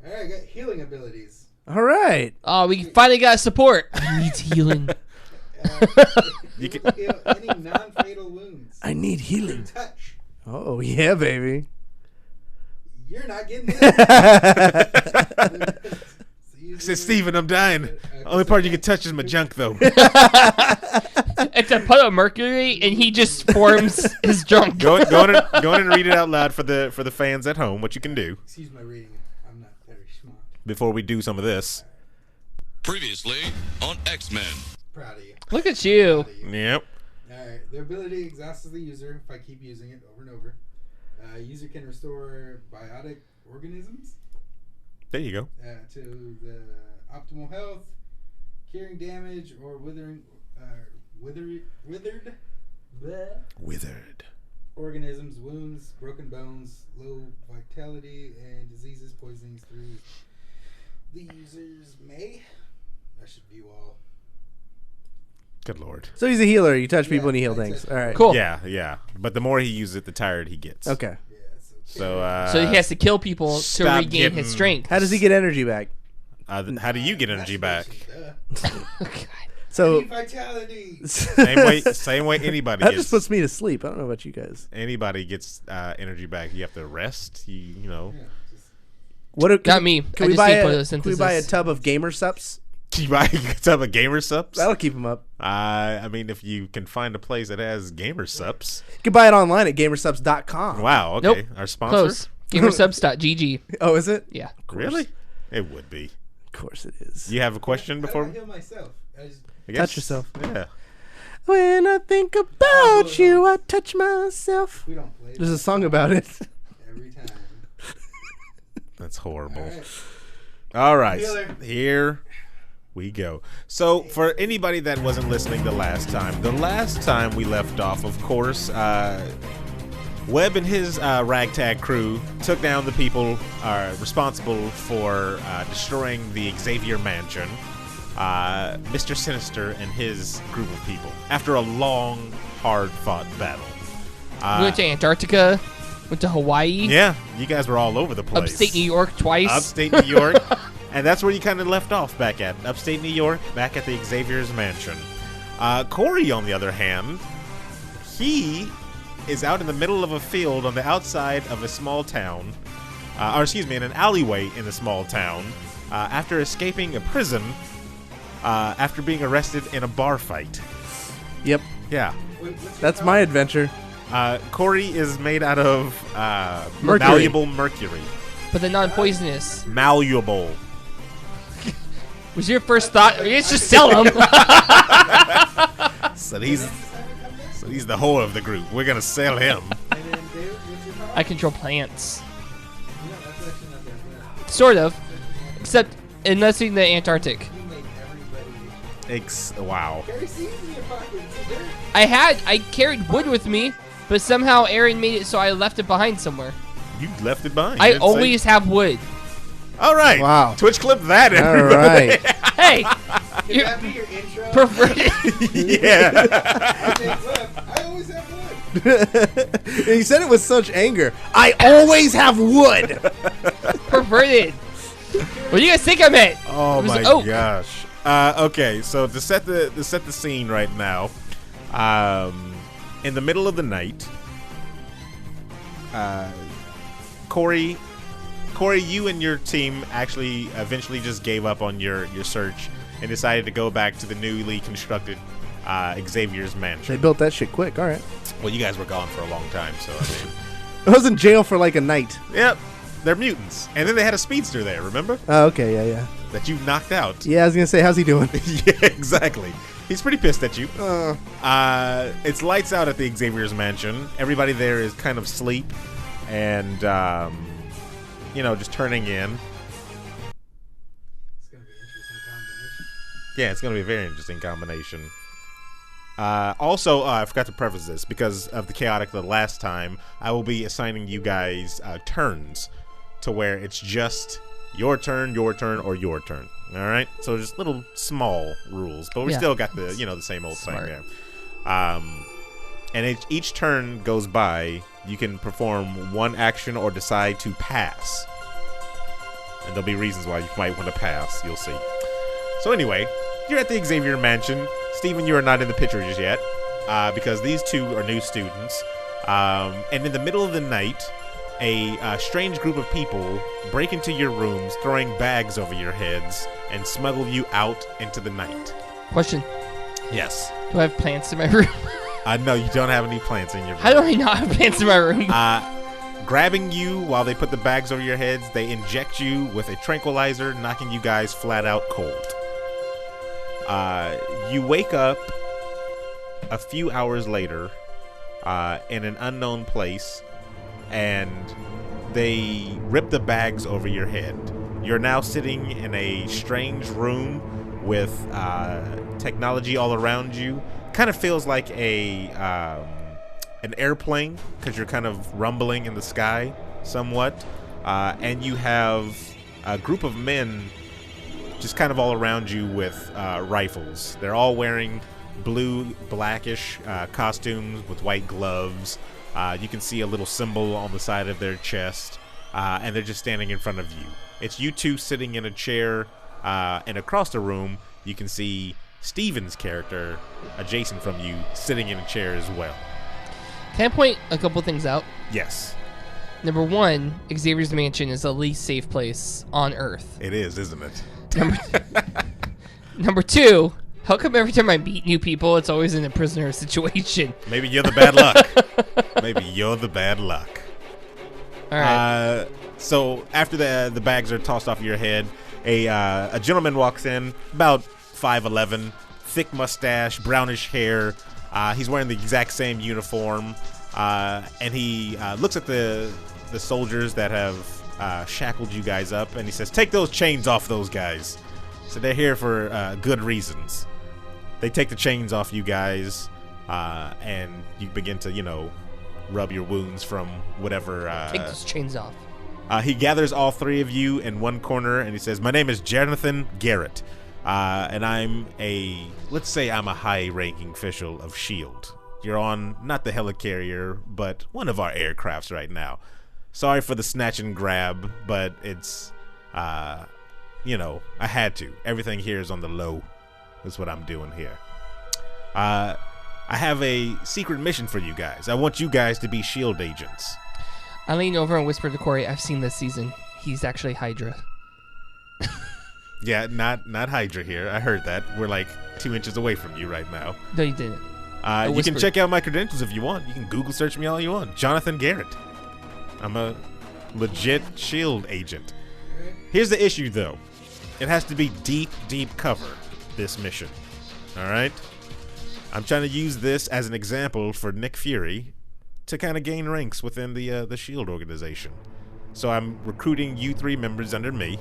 Alright, I got healing abilities. All right. Oh, we finally got support. He needs healing. You You can- can heal any non-fatal wounds. I need healing. Touch. Oh, yeah, baby. You're not getting that. Said Steven, I'm dying. Only part you can touch is my junk, though. It's a puddle of mercury, and he just forms his junk. Go in and read it out loud for the fans at home. What you can do Excuse my reading. I'm not very smart. before we do some of this. Previously on X-Men. Proud of you. Look at you. Proud of you. Yep. Alright, the ability exhausts the user if I keep using it over and over. User can restore biotic organisms There you go. to the optimal health, curing damage or withered organisms, wounds, broken bones, low vitality, and diseases, poisonings through the users may. I should view all. Good lord. So he's a healer. You touch people Yeah, and you heal that's things. it. All right. Cool. Yeah. But the more he uses it, the tired he gets. Okay. Yeah, So So he has to kill people to stop regain getting- his strength. How does he get energy back? how do you get energy back? So Vitality. Same way anybody that gets. just puts me to sleep. I don't know about you guys. Anybody gets energy back. You have to rest. You know. Yeah, just- What? Not me. Can I we just buy need a? photosynthesis. Can we buy a tub of gamer sups? Can you buy a tub of gamer sups? That'll keep him up. I mean, if you can find a place that has gamer sups. You can buy it online at gamersubs.com. Wow. Okay. Nope. Our sponsor. Close. Gamersubs.gg. Oh, is it? Yeah. Really? It would be. Of course it is. You have a question How do before? I heal myself? I just, I guess- Touch yourself. Yeah. When I think about you, I touch myself. we don't play There's a that song about it. every time. That's horrible. Alright. All right, Healer. here we go. So, for anybody that wasn't listening the last time we left off, of course, Webb and his ragtag crew took down the people responsible for destroying the Xavier Mansion, Mr. Sinister and his group of people, after a long, hard-fought battle. We went to Antarctica. Went to Hawaii. Yeah, you guys were all over the place. Upstate New York twice. Upstate New York. And that's where you kind of left off back at. Upstate New York, back at the Xavier's mansion. Cory, on the other hand, he is out in the middle of a field on the outside of a small town, in an alleyway in the small town, after escaping a prison, after being arrested in a bar fight. Yep. Yeah. What's your That's power? my adventure. Cory is made out of Mercury. malleable mercury. But the non-poisonous. Malleable. Was your first thought, let's just sell them. So he's the whore of the group. We're gonna sell him. And then David, what's your power? I control plants. No, that's actually not that bad. Sort of. Except unless in the Antarctic. You make everybody Wow. Carry seeds in your pocket. It's dirt. I carried wood with me, but somehow Aaron made it so I left it behind somewhere. You left it behind. I always have wood. All right. Wow. Twitch clip that, All everybody. right. Hey, Could that be your intro? Yeah. I think, look, I always have wood. He said it with such anger. I always have wood. perverted. What do you guys think I meant? Oh It was my oak. gosh. Okay, so to set the scene right now, in the middle of the night, Cory, you and your team actually eventually just gave up on your search and decided to go back to the newly constructed Xavier's mansion. They built that shit quick. All right. Well, you guys were gone for a long time, so I mean, I was in jail for like a night. yep, they're mutants, and then they had a speedster there. Remember Oh, okay. Yeah. that you knocked out? Yeah, I was gonna say, how's he doing? Yeah, exactly. He's pretty pissed at you. It's lights out at the Xavier's mansion. Everybody there is kind of asleep and, just turning in. It's gonna be an interesting combination. Yeah, it's going to be a very interesting combination. Also, I forgot to preface this because of the chaotic the last time. I will be assigning you guys turns to where it's just your turn, or your turn. All right, so just little small rules, but we Yeah. still got the the same old Smart. thing there. And each turn goes by, you can perform one action or decide to pass, and there'll be reasons why you might want to pass. You'll see. So anyway, you're at the Xavier Mansion. Steven, you are not in the picture just yet, because these two are new students. And in the middle of the night, a strange group of people break into your rooms, throwing bags over your heads, and smuggle you out into the night. Question: Yes. do I have plants in my room? No, you don't have any plants in your room. How do I not have plants in my room? Grabbing you while they put the bags over your heads, they inject you with a tranquilizer, knocking you guys flat out cold. You wake up a few hours later in an unknown place, and they rip the bags over your head. You're now sitting in a strange room with technology all around you. Kind of feels like an airplane because you're kind of rumbling in the sky somewhat, and you have a group of men just kind of all around you with rifles. They're all wearing blue, blackish costumes with white gloves. You can see a little symbol on the side of their chest, and they're just standing in front of you. It's you two sitting in a chair, and across the room, you can see Steven's character adjacent from you sitting in a chair as well. Can I point a couple things out? Yes, Number one, Xavier's Mansion is the least safe place on Earth. it is, isn't it? Number two, how come every time I meet new people, it's always in a prisoner situation? Maybe you're the bad luck. Maybe you're the bad luck. All right. So after the bags are tossed off your head, a gentleman walks in, about 5'11", thick mustache, brownish hair. He's wearing the exact same uniform, and he looks at the soldiers that have shackled you guys up, and he says, "Take those chains off those guys." So they're here for good reasons. They take the chains off you guys, and you begin to, rub your wounds from whatever. Take those chains off. He gathers all three of you in one corner, and he says, "My name is Jonathan Garrett, and let's say I'm a high-ranking official of S.H.I.E.L.D. You're on, not the helicarrier, but one of our aircrafts right now. Sorry for the snatch and grab, but it's, I had to. Everything here is on the low. That's what I'm doing here. I have a secret mission for you guys. I want you guys to be S.H.I.E.L.D. agents." I lean over and whisper to Cory, I've seen this season. He's actually Hydra. Yeah, not Hydra here. I heard that. We're like 2 inches away from you right now. No, you didn't. You whispered. can check out my credentials if you want. You can Google search me all you want. Jonathan Garrett. I'm a legit S.H.I.E.L.D. agent. Here's the issue, though. It has to be deep, deep cover, this mission. All right? I'm trying to use this as an example for Nick Fury to kind of gain ranks within the S.H.I.E.L.D. organization. So I'm recruiting you three members under me.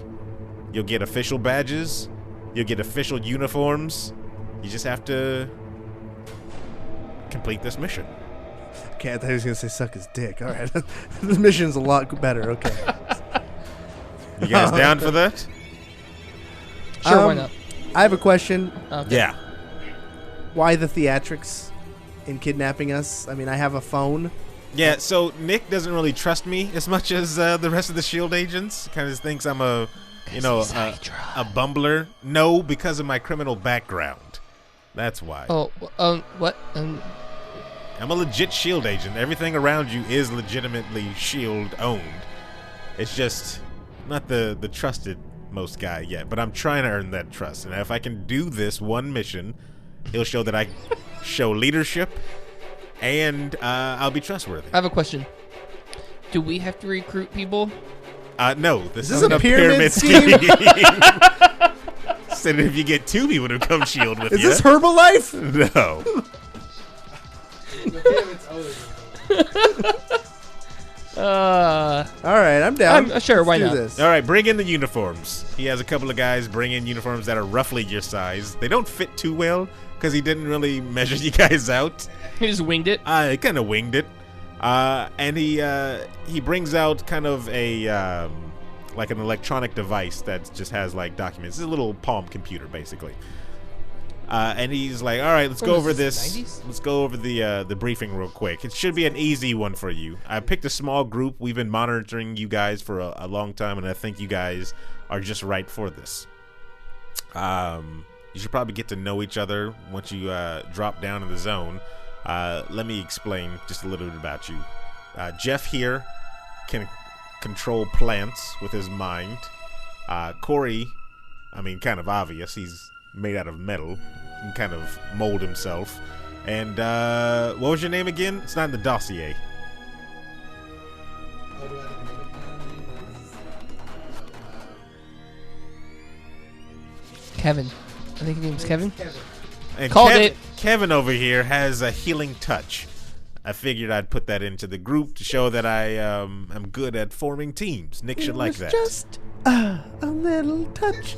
You'll get official badges. You'll get official uniforms. You just have to complete this mission. Okay, I thought he was going to say suck his dick. All right. This mission's a lot better. Okay. You guys down for that? Sure, why not? I have a question. Okay. Yeah. Why the theatrics in kidnapping us? I mean, I have a phone. Yeah, so Nick doesn't really trust me as much as the rest of the S.H.I.E.L.D. agents. Kind of thinks I'm a bumbler. No, because of my criminal background. That's why. Oh, what? I'm a legit S.H.I.E.L.D. agent. Everything around you is legitimately S.H.I.E.L.D. owned. It's just not the trusted most guy yet, but I'm trying to earn that trust. And if I can do this one mission, it'll show that I show leadership, and I'll be trustworthy. I have a question. Do we have to recruit people? No, this Is is this a pyramid scheme. Said if you get 2 people to come S.H.I.E.L.D. with Is you. this Herbalife? No. The pyramids always All right, I'm down. I'm sure. Why Let's not? do this. All right, bring in the uniforms. He has a couple of guys bring in uniforms that are roughly your size. They don't fit too well because he didn't really measure you guys out. He just winged it. He kind of winged it. And he brings out kind of a like an electronic device that just has like documents. It's a little Palm computer basically. And he's like, "All right, let's go over this. 90s? Let's go over the briefing real quick. It should be an easy one for you. I picked a small group. We've been monitoring you guys for a long time, and I think you guys are just right for this. You should probably get to know each other once you drop down in the zone. Let me explain just a little bit about you. Jeff here can control plants with his mind. Cory, I mean, kind of obvious. He's made out of metal. He can kind of mold himself. And what was your name again? It's not in the dossier. Oh, do I have to make up my name? Kevin. I think his name's Kevin. Kevin. And Called it. Kevin over here has a healing touch. I figured I'd put that into the group to show that I am good at forming teams. Nick should like that. Just a little touch.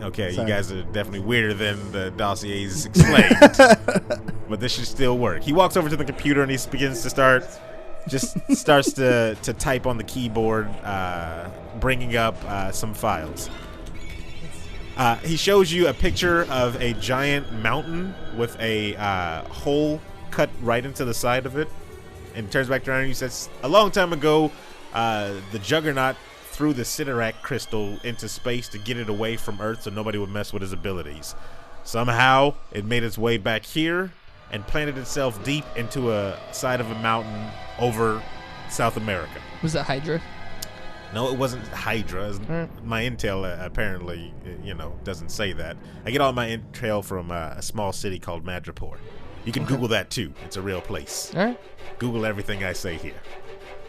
Okay, Sorry. you guys are definitely weirder than the dossiers explained. But this should still work. He walks over to the computer and he begins to starts to type on the keyboard, bringing up some files. He shows you a picture of a giant mountain with a hole cut right into the side of it, and turns back around and he says, "A long time ago, the Juggernaut threw the Sidorak crystal into space to get it away from Earth so nobody would mess with his abilities. Somehow, it made its way back here and planted itself deep into a side of a mountain over South America." Was that Hydra? No, it wasn't Hydra. My intel apparently, doesn't say that. I get all my intel from a small city called Madripoor. You can Google that too. It's a real place. All right. Google everything I say here.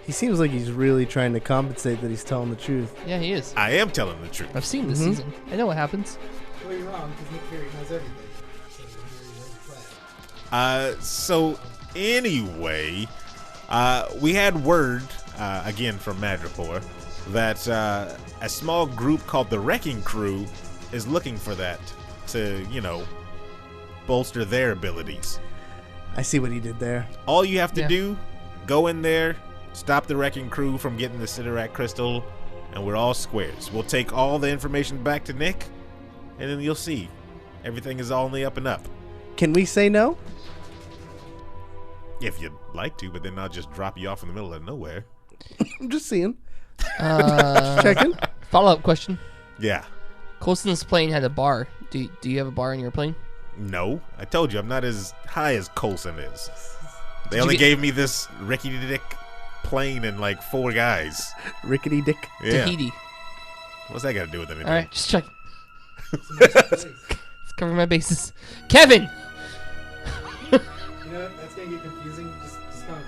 He seems like he's really trying to compensate that he's telling the truth. Yeah, he is. I am telling the truth. I've seen this season. I know what happens. Well, you're wrong because Nick Fury knows everything. So he has a plan. So anyway, we had word, again from Madripoor, that a small group called the Wrecking Crew is looking for that to, bolster their abilities. I see what he did there. All you have to Yeah. do, go in there, stop the Wrecking Crew from getting the Sidorak crystal, and we're all squares. We'll take all the information back to Nick, and then you'll see. Everything is all on the up and up. Can we say no? If you'd like to, but then I'll just drop you off in the middle of nowhere. I'm just seeing. Uh, Checking. Follow-up question. Yeah. Colson's plane had a bar. Do you have a bar in your plane? No. I told you, I'm not as high as Coulson is. They you only get- gave me this rickety-dick plane and like 4 guys. Rickety dick. Yeah. Tahiti. What's that got to do with anything? All right, just check. Let's cover my bases. Kevin! You know what? That's gonna get confusing. Just calm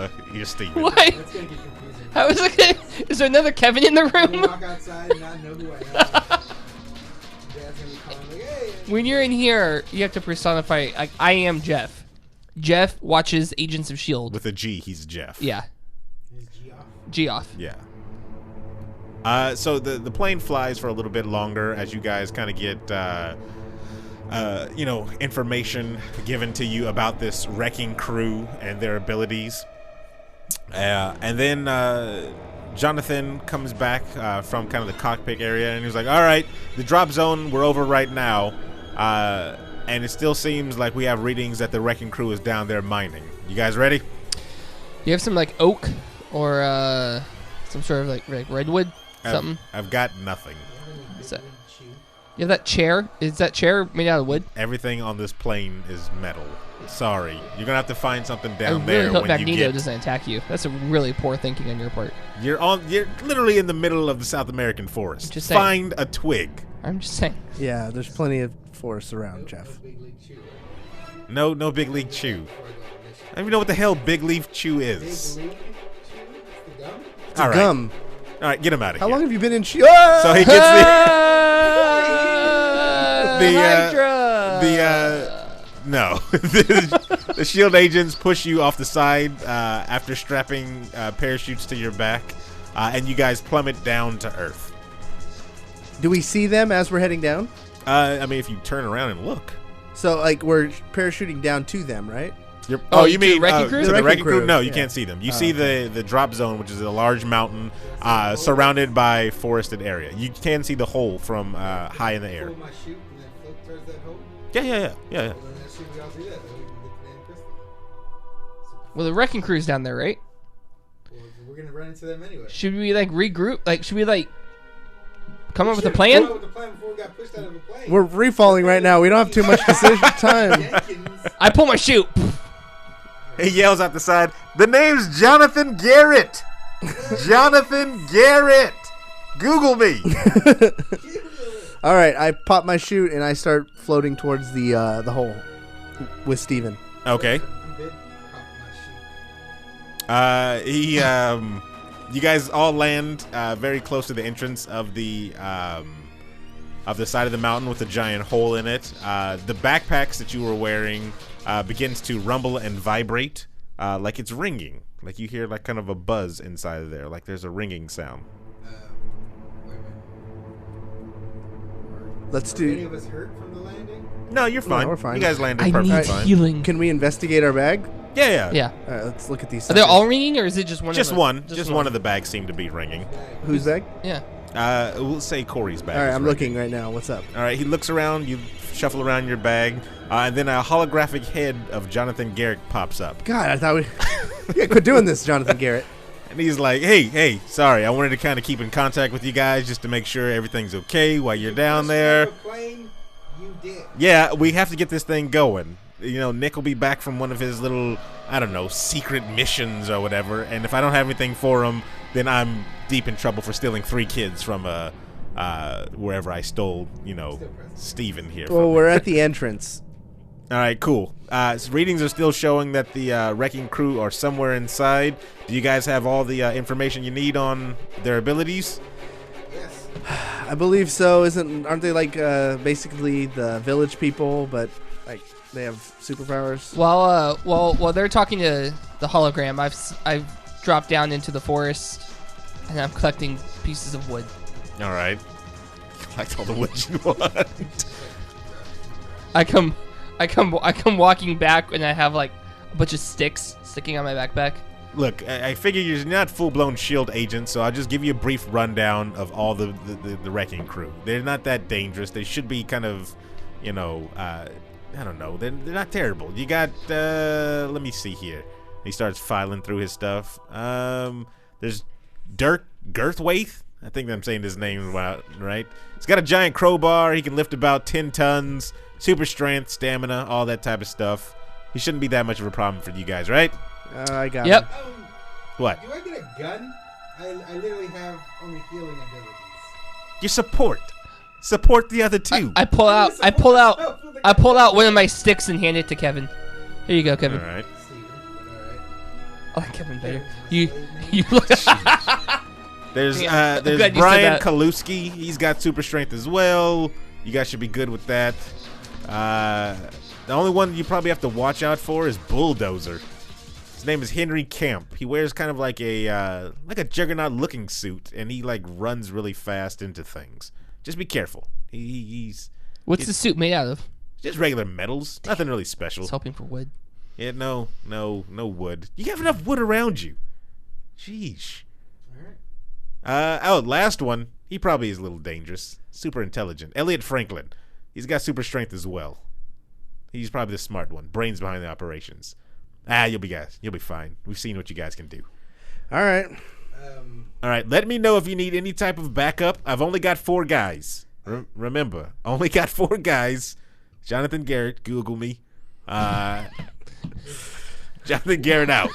down. You're Steven. What? That's gonna get confusing. How is it gonna, is there another Kevin in the I'm gonna room? walk outside and not know who I am. Dad's gonna be calling like, "Hey." When you're in here, you have to personify, like, I am Jeff. Jeff watches Agents of S.H.I.E.L.D. With a G, he's Jeff. Yeah. Is G off? G off. Yeah. So the plane flies for a little bit longer as you guys kind of get, information given to you about this wrecking crew and their abilities. And then Jonathan comes back from kind of the cockpit area, and he's like, all right, the drop zone we're over right now, and it still seems like we have readings that the wrecking crew is down there mining. You guys ready? You have some like oak or some sort of like redwood, something? I've got nothing. What's that? You have that chair? Is that chair made out of wood? Everything on this plane is metal. Sorry, you're gonna have to find something down I there really hope when Magneto you get. doesn't attack you. That's a really poor thinking on your part. You're literally in the middle of the South American forest. Just saying. Find a twig. I'm just saying. Yeah, there's plenty of forests around, Jeff. No big league chew. I don't even know what the hell big leaf chew is. It's All right. gum. All right, get him out of How here. long have you been in So he gets no. The S.H.I.E.L.D. agents push you off the side after strapping parachutes to your back, and you guys plummet down to Earth. Do we see them as we're heading down? I mean, if you turn around and look. So, like, we're parachuting down to them, right? You to mean the wrecking crew? to the The wrecking wrecking crew? crew, No, you yeah. can't see them. You see the drop zone, which is a large mountain surrounded by forested area. You can see the hole from high in the air. Pull my chute and then float towards that hole. Yeah. Well, then that should we all do that. Then we can get the damn crystal. Well, the wrecking crew's down there, right? Well, we're gonna run into them anyway. Should we like regroup? Like, should we like come up with a Should've plan? come up with a plan before we got pushed out of a plane. We're free-falling right now. We don't have too much decision time. Jenkins. I pull my chute. He yells out the side, "The name's Jonathan Garrett! Jonathan Garrett! Google me!" All right, I pop my chute and I start floating towards the hole with Steven. Okay. Bit pop my chute. You guys all land very close to the entrance of the side of the mountain with a giant hole in it. The backpacks that you were wearing begins to rumble and vibrate like it's ringing. Like you hear like kind of a buzz inside of there, like there's a ringing sound. Wait a minute. Let's Are any do. of us hurt from the landing? No, you're fine. we're fine. You guys landed I perfectly need fine. healing. Can we investigate our bag? Yeah. Yeah. All right, let's look at these. Are they suckers. all ringing, or is it just one? Just of one. us? Just one of the bags seem to be ringing. Whose bag? Yeah. We'll say Corey's bag. All right, is I'm ringing. looking right now. What's up? All right, he looks around. You shuffle around your bag, and then a holographic head of Jonathan Garrett pops up. God, I thought we. Yeah, quit doing this, Jonathan Garrett. And he's like, hey, sorry, I wanted to kind of keep in contact with you guys just to make sure everything's okay while you're down there. Pushed out of a plane, you did. Yeah, we have to get this thing going. You know, Nick will be back from one of his little, I don't know, secret missions or whatever. And if I don't have anything for him, then I'm deep in trouble for stealing 3 kids from wherever I stole, Steven here. Well, from. we're at the entrance. All right, cool. So readings are still showing that the wrecking crew are somewhere inside. Do you guys have all the information you need on their abilities? Yes. I believe so. Aren't they like basically the village people, but like they have superpowers? While they're talking to the hologram, I've dropped down into the forest, and I'm collecting pieces of wood. All right. Collect all the wood you want. I come walking back, and I have like a bunch of sticks sticking on my backpack. Look, I figure you're not full-blown S.H.I.E.L.D. agents, so I'll just give you a brief rundown of all the wrecking crew. They're not that dangerous. They should be kind of, I don't know. They're not terrible. You got, let me see here. He starts filing through his stuff. There's Dirk Girthwaite. I think I'm saying his name right. He's got a giant crowbar. He can lift about 10 tons. Super strength, stamina, all that type of stuff. He shouldn't be that much of a problem for you guys, right? I got Yep. it. What? Do I get a gun? I literally have only healing abilities. You support the other two. I pull out one of my sticks and hand it to Kevin. Here you go, Kevin. All right. Steven, but alright. I like Kevin better. You look. There's Yeah, I'm there's glad you said Brian that. Kaluski. He's got super strength as well. You guys should be good with that. The only one you probably have to watch out for is Bulldozer. His name is Henry Kemp. He wears kind of like a juggernaut-looking suit, and he like runs really fast into things. Just be careful. What's the suit made out of? Just regular metals. Nothing really special. I was hoping for wood. Yeah, no wood. You have enough wood around you. Sheesh. All right. Last one. He probably is a little dangerous. Super intelligent. Elliot Franklin. He's got super strength as well. He's probably the smart one. Brains behind the operations. You'll be fine. We've seen what you guys can do. All right. All right, let me know if you need any type of backup. I've only got 4 guys. Remember, only got 4 guys. Jonathan Garrett, Google me. Jonathan Garrett out.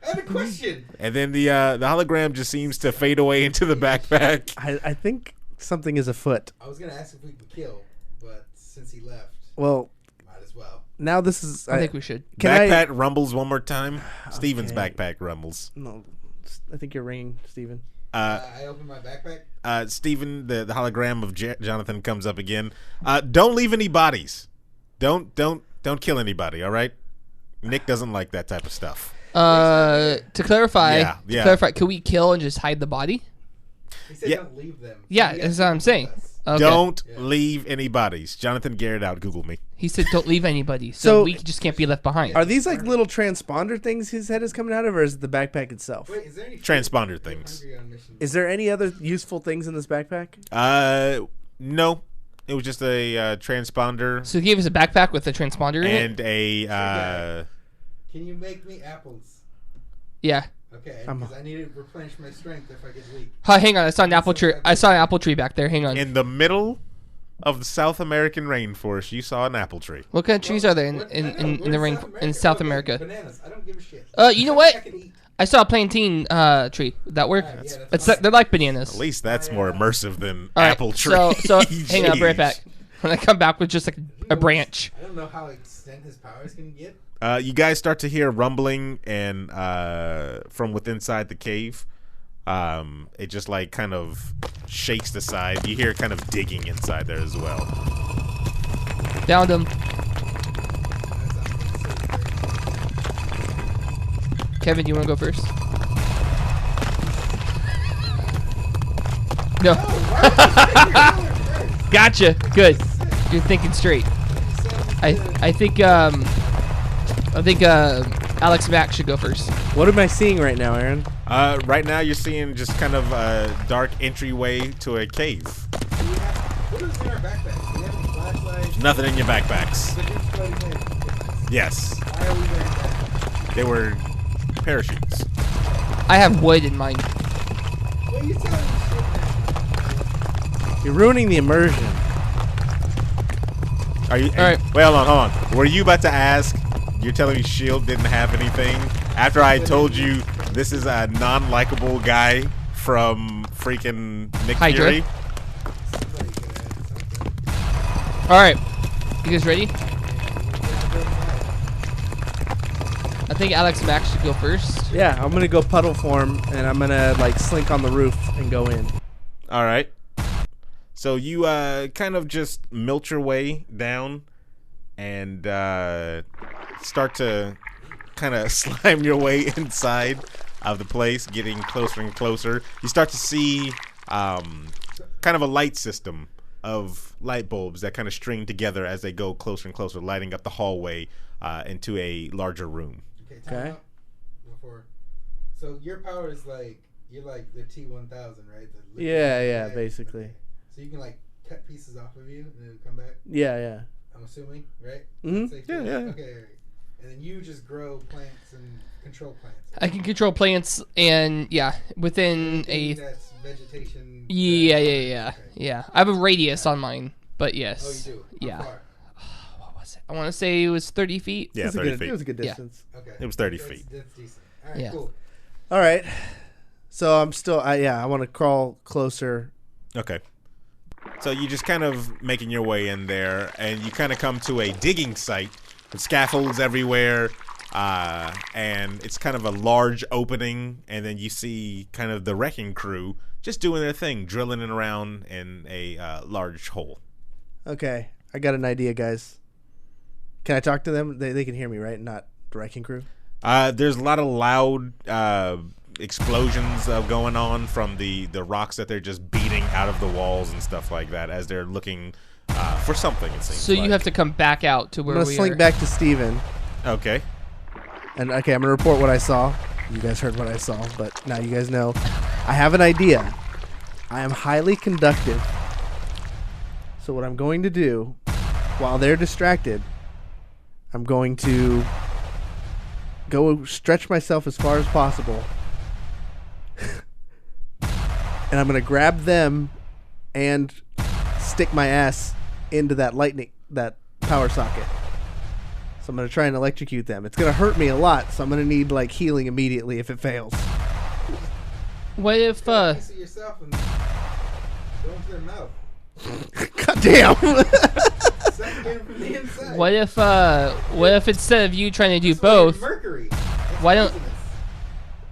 I have a question. And then the hologram just seems to fade away into the backpack. I think something is afoot. I was gonna ask if we could kill, but since he left, Well, might as well. now this is. I think we should. Backpack rumbles one more time. Steven's backpack rumbles. No, I think you're ringing, Steven. I opened my backpack. Steven, the hologram of Jonathan comes up again. Don't leave any bodies. Don't kill anybody. All right. Nick doesn't like that type of stuff. To clarify, Yeah. can we kill and just hide the body? He said Yeah. don't leave them. Yeah, You that's have what to I'm leave saying. us. Okay. Don't leave any bodies. Jonathan Garrett out. Google me. He said don't leave anybody, so So- we just can't be left behind. Are these like little transponder things his head is coming out of, or is it the backpack itself? Wait, is there any Transponder food? things. I'm hungry on mission. Is there any other useful things in this backpack? No. It was just a transponder So he gave us a backpack with a transponder in it? and a. Can you make me apples? Yeah. Okay, because I need to replenish my strength if I get weak. Hang on, I saw an apple tree. I saw an apple tree back there. Hang on. In the middle of the South American rainforest, you saw an apple tree. What kind of trees are there What- I know, in we're the rain in South Okay, America? Bananas. I don't give a shit. You know what? I can eat. I saw a plantain tree. Would that work? Alright, yeah, that's It's fine. they're like bananas. At least that's more immersive than All right, apple tree. So hang on, I'll be right back. When I come back with just like a branch. I don't know how extent his powers can get. You guys start to hear rumbling and from within inside the cave. It just like kind of shakes the side. You hear kind of digging inside there as well. Found him. Kevin, you want to go first? No. Gotcha. Good. You're thinking straight. I think Alex Mack should go first. What am I seeing right now, Aaron? Right now you're seeing just kind of a dark entryway to a cave. What is in our backpacks? Do we have any flashlights? Nothing in your backpacks. The dude's floating in. Yes, Why are we wearing that? they were parachutes. I have wood in mine. What are you telling me shit now? You're ruining the immersion. Are you? All right. Wait, hold on. Were you about to ask? You're telling me S.H.I.E.L.D. didn't have anything after I told you this is a non-likable guy from freaking Nick Hydra. Fury? Somebody could add something. All right. You guys ready? I think Alex Mack should go first. Yeah, I'm gonna go puddle form, and I'm gonna like slink on the roof and go in. All right. So you kind of just milt your way down and start to kind of slime your way inside of the place, getting closer and closer. You start to see kind of a light system of light bulbs that kind of string together as they go closer and closer, lighting up the hallway into a larger room. Okay, time Okay. out before. So your power is like, you're like the T-1000, right? The liquid Yeah, guy? basically. Okay. So you can like cut pieces off of you and it'll come back, Yeah. I'm assuming, right? Mhm. Safe Yeah, to- yeah. Okay, right. And then you just grow plants and control plants. I can control plants and within Anything a that's vegetation. yeah. Okay. I have a radius on mine, but Oh, yes. you do? How Yeah. far? What was it? I want to say it was 30 feet. Yeah, It was a 30 good, feet. It was a good Yeah. distance. Okay. It was 30 That's- feet. That's decent. All right, Yeah. cool. All right. So I'm still. I want to crawl closer. Okay. So you just kind of making your way in there, and you kind of come to a digging site with scaffolds everywhere, and it's kind of a large opening, and then you see kind of the wrecking crew just doing their thing, drilling it around in a large hole. Okay, I got an idea, guys. Can I talk to them? They can hear me, right? Not the wrecking crew. There's a lot of loud explosions going on from the rocks that they're just beating out of the walls and stuff like that as they're looking for something, it seems So you have to come back out to where I'm going to slink back to Steven. Okay. And, okay, I'm going to report what I saw. You guys heard what I saw, but now you guys know. I have an idea. I am highly conductive. So what I'm going to do, while they're distracted, I'm going to go stretch myself as far as possible. And I'm going to grab them and stick my ass into that power socket. So I'm going to try and electrocute them. It's going to hurt me a lot, so I'm going to need like healing immediately if it fails. What if See yourself and go into their mouth. God damn. what if instead of you trying to do both, Mercury. why don't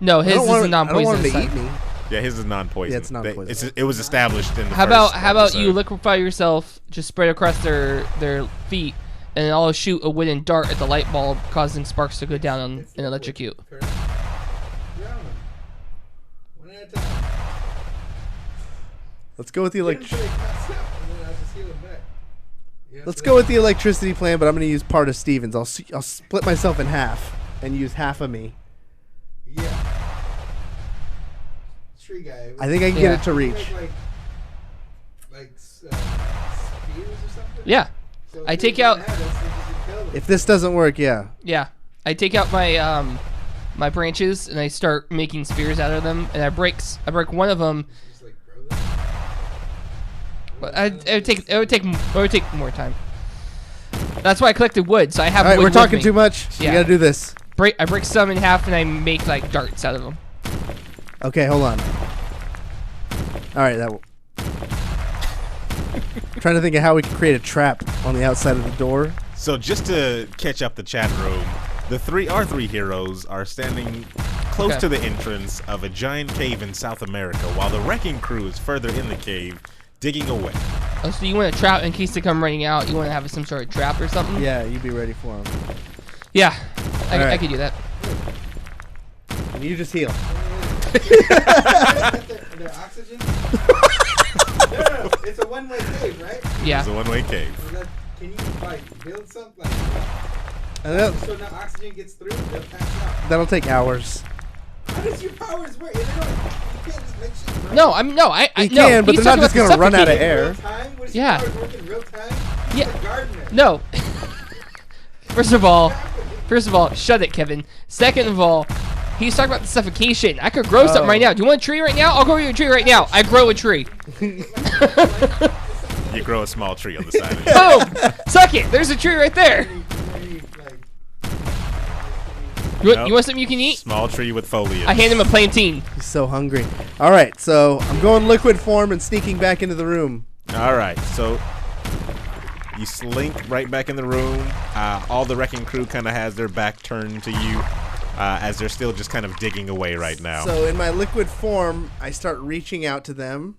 no, his is a I don't non-poisonous want him to type. eat me. Yeah, his is non-poison. Yeah, it's non-poison. It was established in the How first about you episode. liquefy yourself, just spread across their feet, and then I'll shoot a wooden dart at the light bulb, causing sparks to go down and electrocute. Drown them. One at a time. Let's go with the Get 'em till they pass out, and then I'll just heal them back. Yeah, Let's so go with the electricity plan, but I'm going to use part of Steven's. I'll split myself in half and use half of me. Yeah. Tree guy. I think I can Yeah. get it to reach. Like spears or something? Yeah, So I if take they out- don't have us, they just kill them. If this doesn't work, yeah. yeah. I take out my my branches and I start making spears out of them, and I break one of them. Just like grow them. But it would take more time. That's why I collected wood, so I have. All right, wood we're with talking me. too much. Yeah. You got to do this. I break some in half and I make like darts out of them. Okay, hold on. All right, trying to think of how we can create a trap on the outside of the door. So just to catch up the chat room, our three heroes are standing close Okay. to the entrance of a giant cave in South America, while the wrecking crew is further in the cave, digging away. Oh, so you want a trap in case they come running out? You want to have some sort of trap or something? Yeah, you be ready for them. Yeah, I right. could do that. And you just heal. Their oxygen? No, it's a one-way cave, right? Yeah. It's a one-way cave. So can you like build something And so now oxygen gets through? They'll pass out. that'll take hours. How does your powers work? You can't just make shit burn. No, You no. can, but he's they're not talking just about gonna run out of suffocating. air. Real time? What is Yeah. your powers work in real time? Yeah. You're a gardener. No. First of all, shut it, Kevin. Second of all, he's talking about the suffocation. I could grow something right now. Do you want a tree right now? I'll grow you a tree right now. I grow a tree. You grow a small tree on the side of it. Boom! Suck it. There's a tree right there. You want something you can eat? Small tree with foliage. I hand him a plantain. He's so hungry. All right, so I'm going liquid form and sneaking back into the room. All right, so you slink right back in the room. All the wrecking crew kind of has their back turned to you as they're still just kind of digging away right now. So in my liquid form, I start reaching out to them.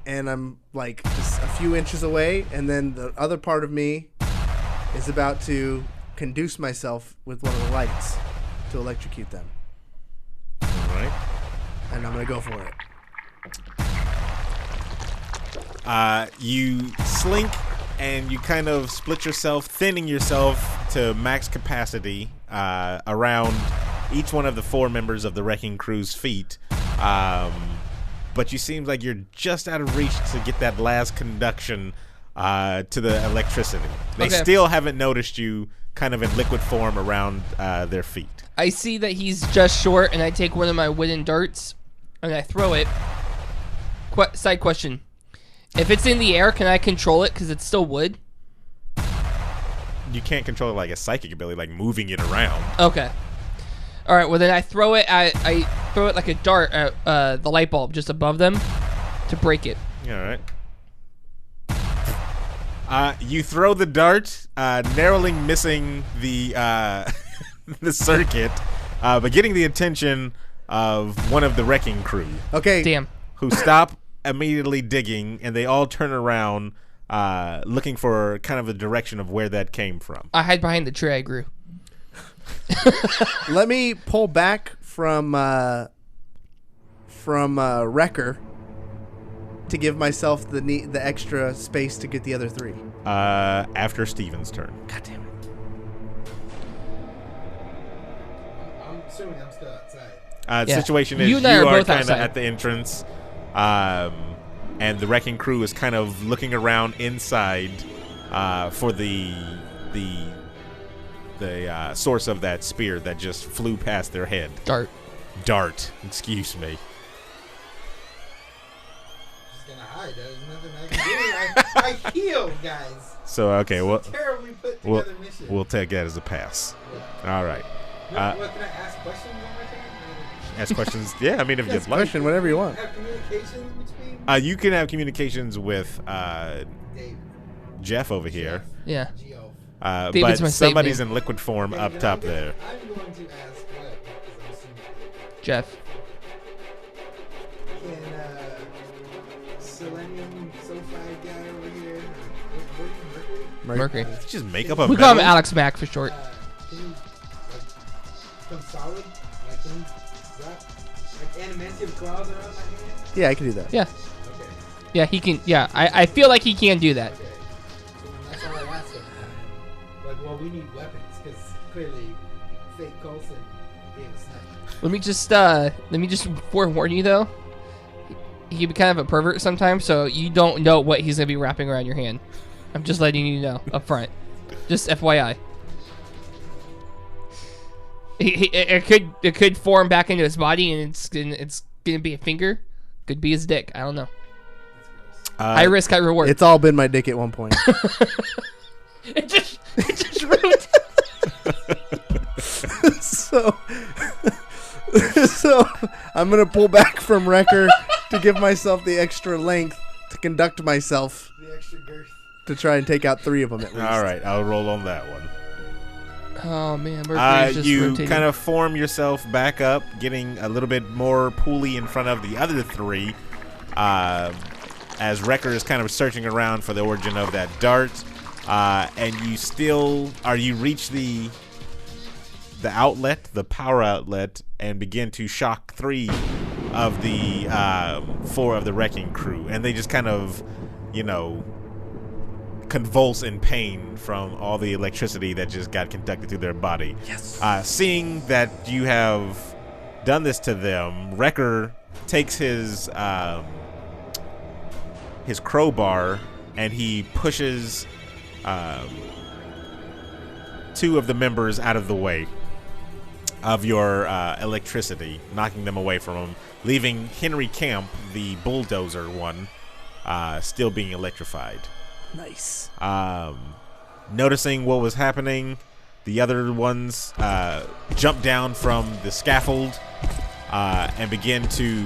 And I'm like just a few inches away, and then the other part of me is about to conduce myself with one of the lights to electrocute them. All right. And I'm going to go for it. You slink and you kind of split yourself, thinning yourself to max capacity around each one of the four members of the wrecking crew's feet. But you seem like you're just out of reach to get that last conduction to the electricity. They Okay. still haven't noticed you kind of in liquid form around their feet. I see that he's just short, and I take one of my wooden darts and I throw it. Side question: if it's in the air, can I control it because it's still wood? You can't control it like a psychic ability, like moving it around. Okay. All right. Well, then I throw it. I throw it like a dart at the light bulb just above them to break it. All right. You throw the dart, narrowly missing the the circuit, but getting the attention of one of the wrecking crew, Okay. Damn. who stop immediately digging, and they all turn around, looking for kind of a direction of where that came from. I hide behind the tree I grew. Let me pull back from Wrecker to give myself the extra space to get the other 3. After Steven's turn. God damn it. I'm assuming I'm still outside. The Yeah. situation is You you and I are are both kind of outside. at the entrance, and the wrecking crew is kind of looking around inside for the source of that spear that just flew past their head. Dart. Excuse me. Just gonna hide. There's nothing I can do. I heal, guys. So okay, Terribly put together mission. we'll take that as a pass. All right. What, can I ask questions on my turn? Ask questions. Yeah, I mean if you'd like. Question, whatever you want. Have communications between You can have communications with Dave, Jeff over here, Yeah. Geo. David's but my slave somebody's name. in liquid form up And top I'm there. I'm going to ask Webb, because I'm assuming Jeff. can Selenium Sulfide guy over here, Mercury. Just make up a We call him metal? Alex Mack for short. can he become solid? Like, can he wrap adamantium claws around my hand? Yeah, I can do that. Yeah. Okay. Yeah, he can. Yeah, I feel like he can do that. Okay. So then that's all I asked him. Like, well, we need weapons, because clearly fake Coulson gave us nothing. Let me just forewarn you though. He can be kind of a pervert sometimes, so you don't know what he's gonna be wrapping around your hand. I'm just letting you know up front. Just FYI. It could form back into his body, and it's gonna be a finger. Could be his dick. I don't know. High risk, high reward. It's all been my dick at one point. It just ruined. so I'm gonna pull back from Wrecker to give myself the extra length to conduct myself The extra girth. to try and take out 3 of them at least. All right, I'll roll on that one. Oh man, Mercury's just You rotating. kind of form yourself back up, getting a little bit more poolly in front of the other 3, as Wrecker is kind of searching around for the origin of that dart, and you reach the outlet, the power outlet, and begin to shock 3 of the 4 of the wrecking crew, and they just kind of, convulse in pain from all the electricity that just got conducted through their body. Yes. Seeing that you have done this to them, Wrecker takes his crowbar and he pushes 2 of the members out of the way of your electricity, knocking them away from him, leaving Henry Camp, the bulldozer one, still being electrified. Nice. Noticing what was happening, the other ones jump down from the scaffold and begin to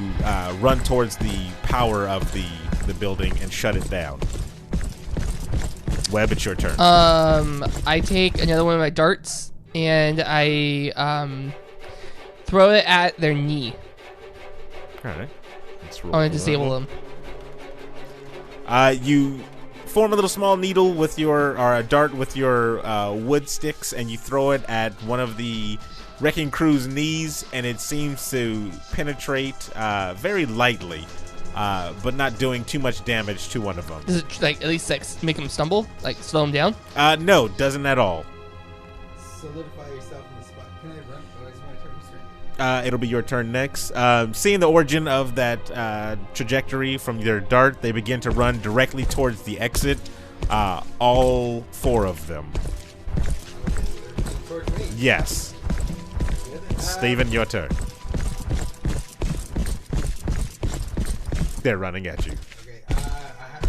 run towards the power of the building and shut it down. Webb, it's your turn. I take another one of my darts and I throw it at their knee. All right. Let's roll I want to for disable that. them. You form a little small needle with a dart with your wood sticks, and you throw it at one of the wrecking crew's knees, and it seems to penetrate very lightly, but not doing too much damage to one of them. Does it at least make them stumble, slow them down? No, doesn't at all. Solidify yourself in the spot. Can I run? Oh, it's my turn. It'll be your turn next. Seeing the origin of that trajectory from their dart, they begin to run directly towards the exit. All 4 of them. Towards me. Yes. Steven, your turn. They're running at you. Okay, I have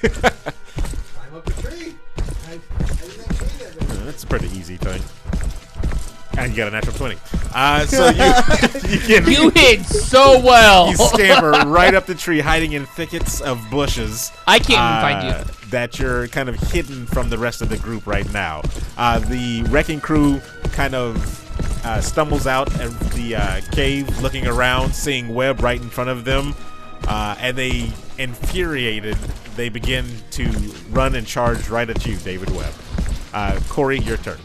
to climb up a tree. I didn't have tree that very That's a pretty easy thing. And you got a natural 20. So You hid so well. you scamper right up the tree, hiding in thickets of bushes. I can't even find you. That you're kind of hidden from the rest of the group right now. The wrecking crew kind of stumbles out of the cave, looking around, seeing Webb right in front of them. And they, infuriated, they begin to run and charge right at you, David Webb. Cory, your turn.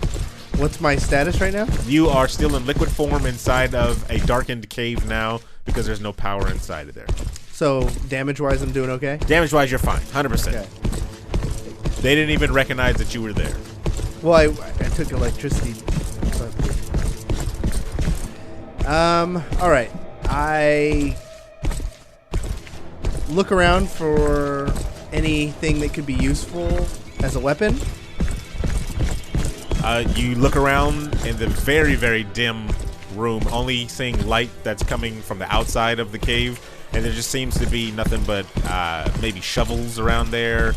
What's my status right now? You are still in liquid form inside of a darkened cave now because there's no power inside of there. So damage-wise, I'm doing okay? Damage-wise, you're fine. 100%. Okay. They didn't even recognize that you were there. Well, I took electricity. All right. I look around for anything that could be useful as a weapon. You look around in the very, very dim room, only seeing light that's coming from the outside of the cave, and there just seems to be nothing but maybe shovels around there,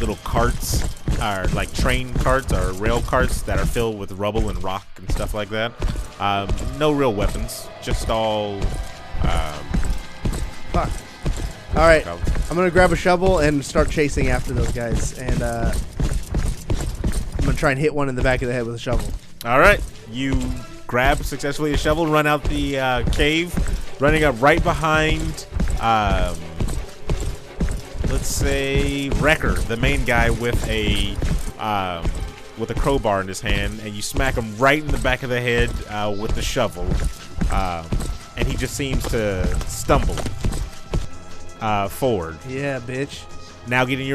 little carts, or like train carts or rail carts that are filled with rubble and rock and stuff like that. No real weapons, just all. Fuck. All right. I'm gonna grab a shovel and start chasing after those guys, and I'm gonna try and hit one in the back of the head with a shovel. All right, you grab successfully a shovel, run out the cave, running up right behind, let's say Wrecker, the main guy with a crowbar in his hand, and you smack him right in the back of the head with the shovel, and he just seems to stumble forward. Yeah, bitch. Now getting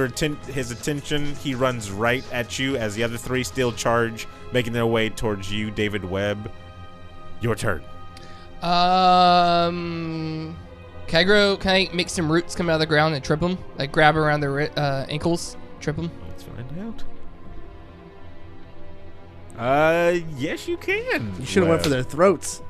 his attention, he runs right at you as the other three still charge, making their way towards you, David Webb. Your turn. Can I make some roots come out of the ground and trip them? Like grab around their ankles, trip them? Let's find out. Yes, you can. You should have went for their throats.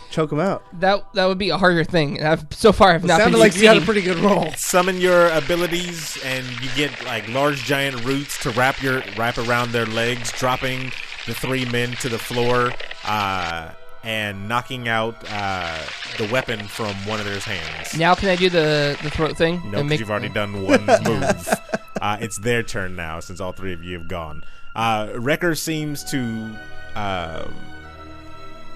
Choke them out. That would be a harder thing. So far, I've not been sounded like you had a succeeding. pretty good roll. Summon your abilities, and you get like large giant roots to wrap around their legs, dropping the three men to the floor, and knocking out the weapon from one of their hands. Now can I do the throat thing? No, because you've already done one move. It's their turn now, since all three of you have gone. Wrecker seems to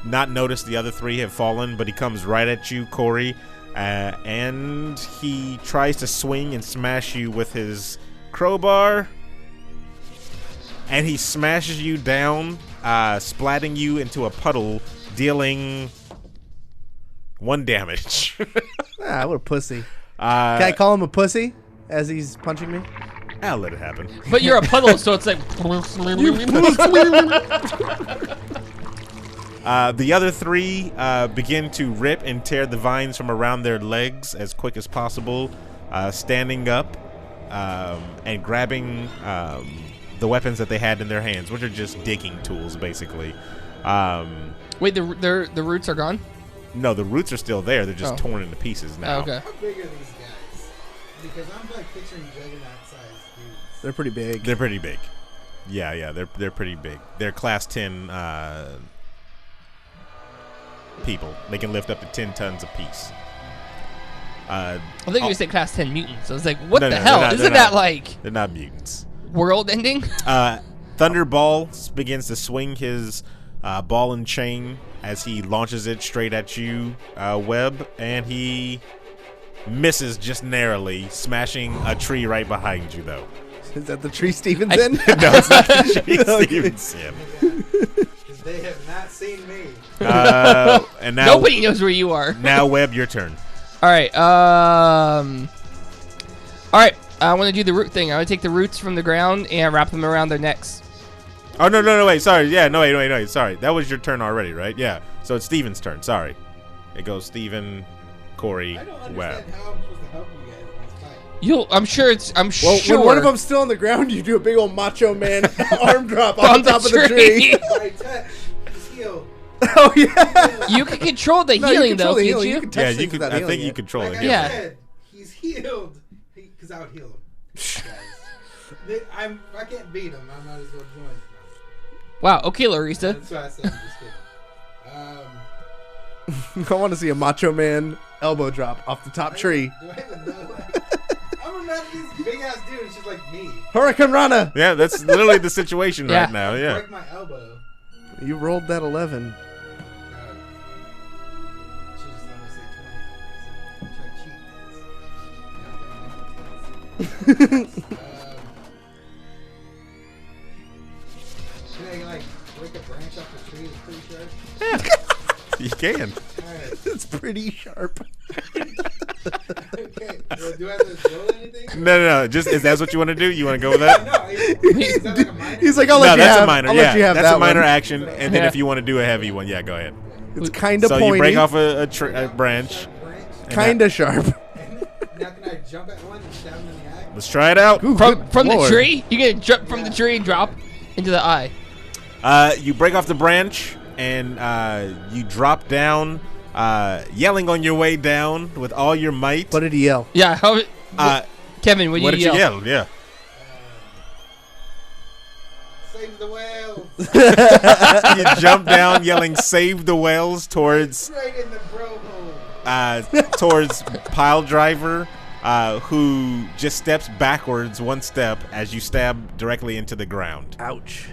not notice the other three have fallen, but he comes right at you, Cory, and he tries to swing and smash you with his crowbar, and he smashes you down, splatting you into a puddle, dealing 1 damage. What a pussy. Can I call him a pussy as he's punching me? I'll let it happen. But you're a puddle, so it's like. The other three begin to rip and tear the vines from around their legs as quick as possible, standing up and grabbing the weapons that they had in their hands, which are just digging tools, basically. Wait, the roots are gone? No, the roots are still there. They're just torn into pieces now. Oh, okay. How big are these guys? Because I'm like picturing juggernaut-sized dudes. They're pretty big. They're pretty big. Yeah, they're pretty big. They're class 10 people. They can lift up to 10 tons apiece. I think you said class 10 mutants. I was like, what the hell? Isn't that like They're not mutants. world ending? Thunderball begins to swing his ball and chain as he launches it straight at you, Webb, and he misses just narrowly, smashing a tree right behind you, though. Is that the tree Stevenson? No, it's not the tree Stevenson. Because they have not seen me. And now, Nobody knows where you are. Now, Webb, your turn. All right. I want to do the root thing. I want to take the roots from the ground and wrap them around their necks. Oh, no, wait, sorry. Yeah, no, wait, sorry. That was your turn already, right? Yeah, so it's Steven's turn, sorry. It goes Steven, Cory, I don't Webb. understand how I'm supposed to help you guys in this fight. I'm Well, sure. when one of them's still on the ground, you do a big old macho man arm drop on On the top of the tree. I touch. He's healed. Oh, yeah. You can control the No, you healing, control though, the can't healing. you? You can touch Yeah, things you could. without I think healing you it. control Like it. I Yeah. said, he's healed. Because I would heal him. Guys. I can't beat him. I might as well join him. Wow. Okay, Larissa. That's why I said I'm just kidding. I want to see a macho man elbow drop off the top tree. Do I even know? Like, I'm imagining this big ass dude. It's just like me. Hurricane Rana. Yeah, that's literally the situation Yeah. right now, yeah. Break my elbow. You rolled that 11. Should just let me say 20. Try to cheat this. Can I branch off the tree is pretty sharp? You can. Alright. It's pretty sharp. Okay. Well, do I have to roll anything? No. Just is that what you want to do? You want to go with that? No. Is that like a minor? He's like, I'll let No, you that's have. a minor. I'll Yeah, let you have that's that a minor one. action. And then Yeah. if you want to do a heavy one, yeah, go ahead. It's kind of So pointy. you break off a branch. branch? Kind of sharp. Now can I jump at one and stab him in the eye? Let's try it out. Ooh, From good the lord. tree? You gonna jump from the tree and drop into the eye? You break off the branch and you drop down, yelling on your way down with all your might. What did he yell? Yeah. How? Uh, Kevin, what what did did you you yell? yell? Yeah. Save the whales! You jump down yelling "Save the whales" towards Straight in the bro hole. towards Pile Driver, who just steps backwards one step as you stab directly into the ground. Ouch.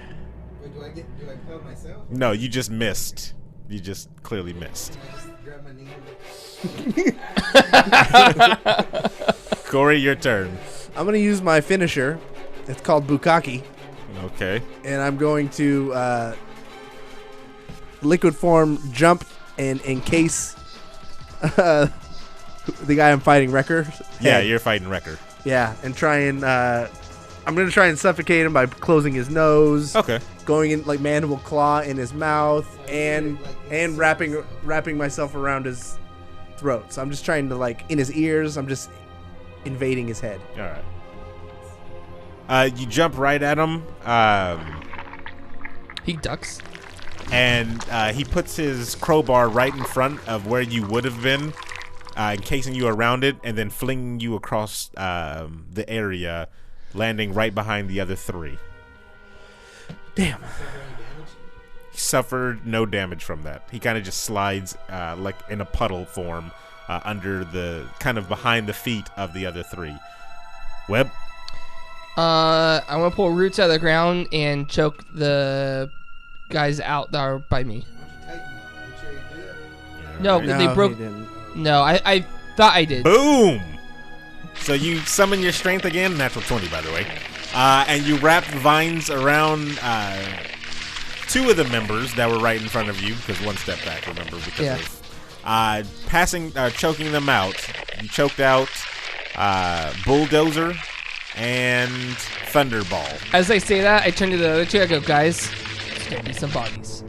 Wait, do I kill myself? No, you just missed. You just clearly missed. I just grab my knee. Cory, your turn. I'm going to use my finisher. It's called Bukkake. Okay. And I'm going to liquid form jump and encase the guy I'm fighting, Wrecker. Yeah, head. you're fighting Wrecker. Yeah, and try and I'm gonna try and suffocate him by closing his nose, Okay. going in like mandible claw in his mouth, and wrapping myself around his throat. So I'm just trying to like in his ears. I'm just invading his head. All right. You jump right at him, He ducks. and he puts his crowbar right in front of where you would have been, encasing you around it, and then flinging you across the area, landing right behind the other three. Damn. He suffered no damage from that. He kind of just slides like in a puddle form under the kind of behind the feet of the other three. Webb? I want to pull roots out of the ground and choke the guys out that are by me. No, Alright. they broke. He didn't. No, I thought I did. Boom! So you summon your strength again, natural 20 by the way, and you wrap vines around two of the members that were right in front of you, because one stepped back, remember, because of choking them out. You choked out Bulldozer and Thunderball. As I say that, I turn to the other two. I go, guys, there's gonna be some bodies.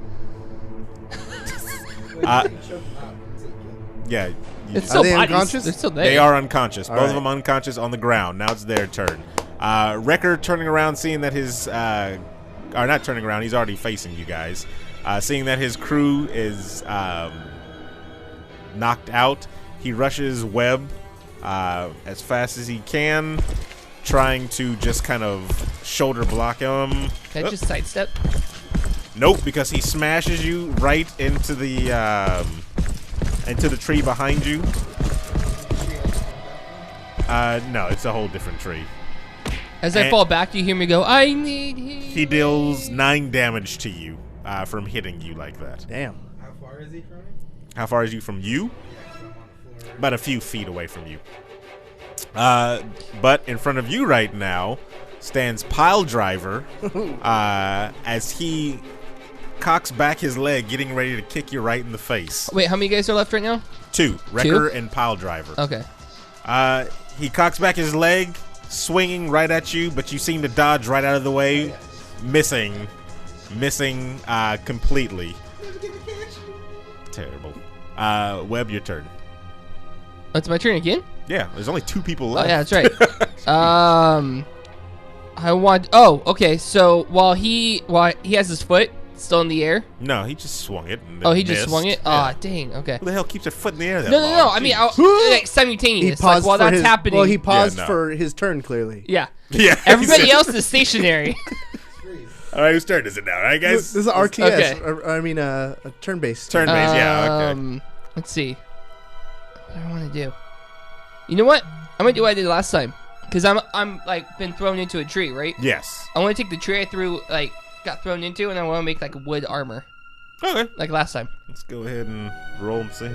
Yeah, It's Are still they bodies. unconscious? They're still there. they are unconscious. Both All of them unconscious on the ground. Now it's their turn. Wrecker turning around, seeing that his or not turning around, he's already facing you guys. Seeing that his crew is knocked out, he rushes Webb as fast as he can, trying to just kind of shoulder block him. Can I just sidestep? Nope, because he smashes you right into the tree behind you. No, it's a whole different tree. As I And- fall back, you hear me go, I need heat. He deals 9 damage to you from hitting you like that. Damn. How far is he from me? How far is you from you? Yeah, 'cause I'm on the floor. About a few feet away from you. But in front of you right now stands Pile Driver as he cocks back his leg, getting ready to kick you right in the face. Wait, how many guys are left right now? 2, Wrecker and Pile Driver. Okay. He cocks back his leg, swinging right at you, but you seem to dodge right out of the way, missing completely. Terrible. Webb, your turn. Oh, it's my turn again? Yeah, there's only 2 people Oh, left. yeah, that's right. I want. Oh, okay. So while he has his foot still in the air. No, he just swung it. And Oh, then he just missed. swung it. Yeah. Oh, dang. Okay. Who the hell keeps their foot in the air that No. long? I mean, Jeez. like He simultaneous. paused Like while for that's his, happening. Well, he paused no. for his turn, clearly. Yeah. Yeah. Everybody else is stationary. All right, whose turn is it now? All right, guys. This is RTS. Okay. I mean, a turn-based. Turn base. Yeah. Okay. Let's see. What do I want to do? You know what? I'm gonna do what I did last time. Cause I'm like been thrown into a tree, right? Yes. I want to take the tree I got thrown into, and I want to make like wood armor, Okay. like last time. Let's go ahead and roll and see.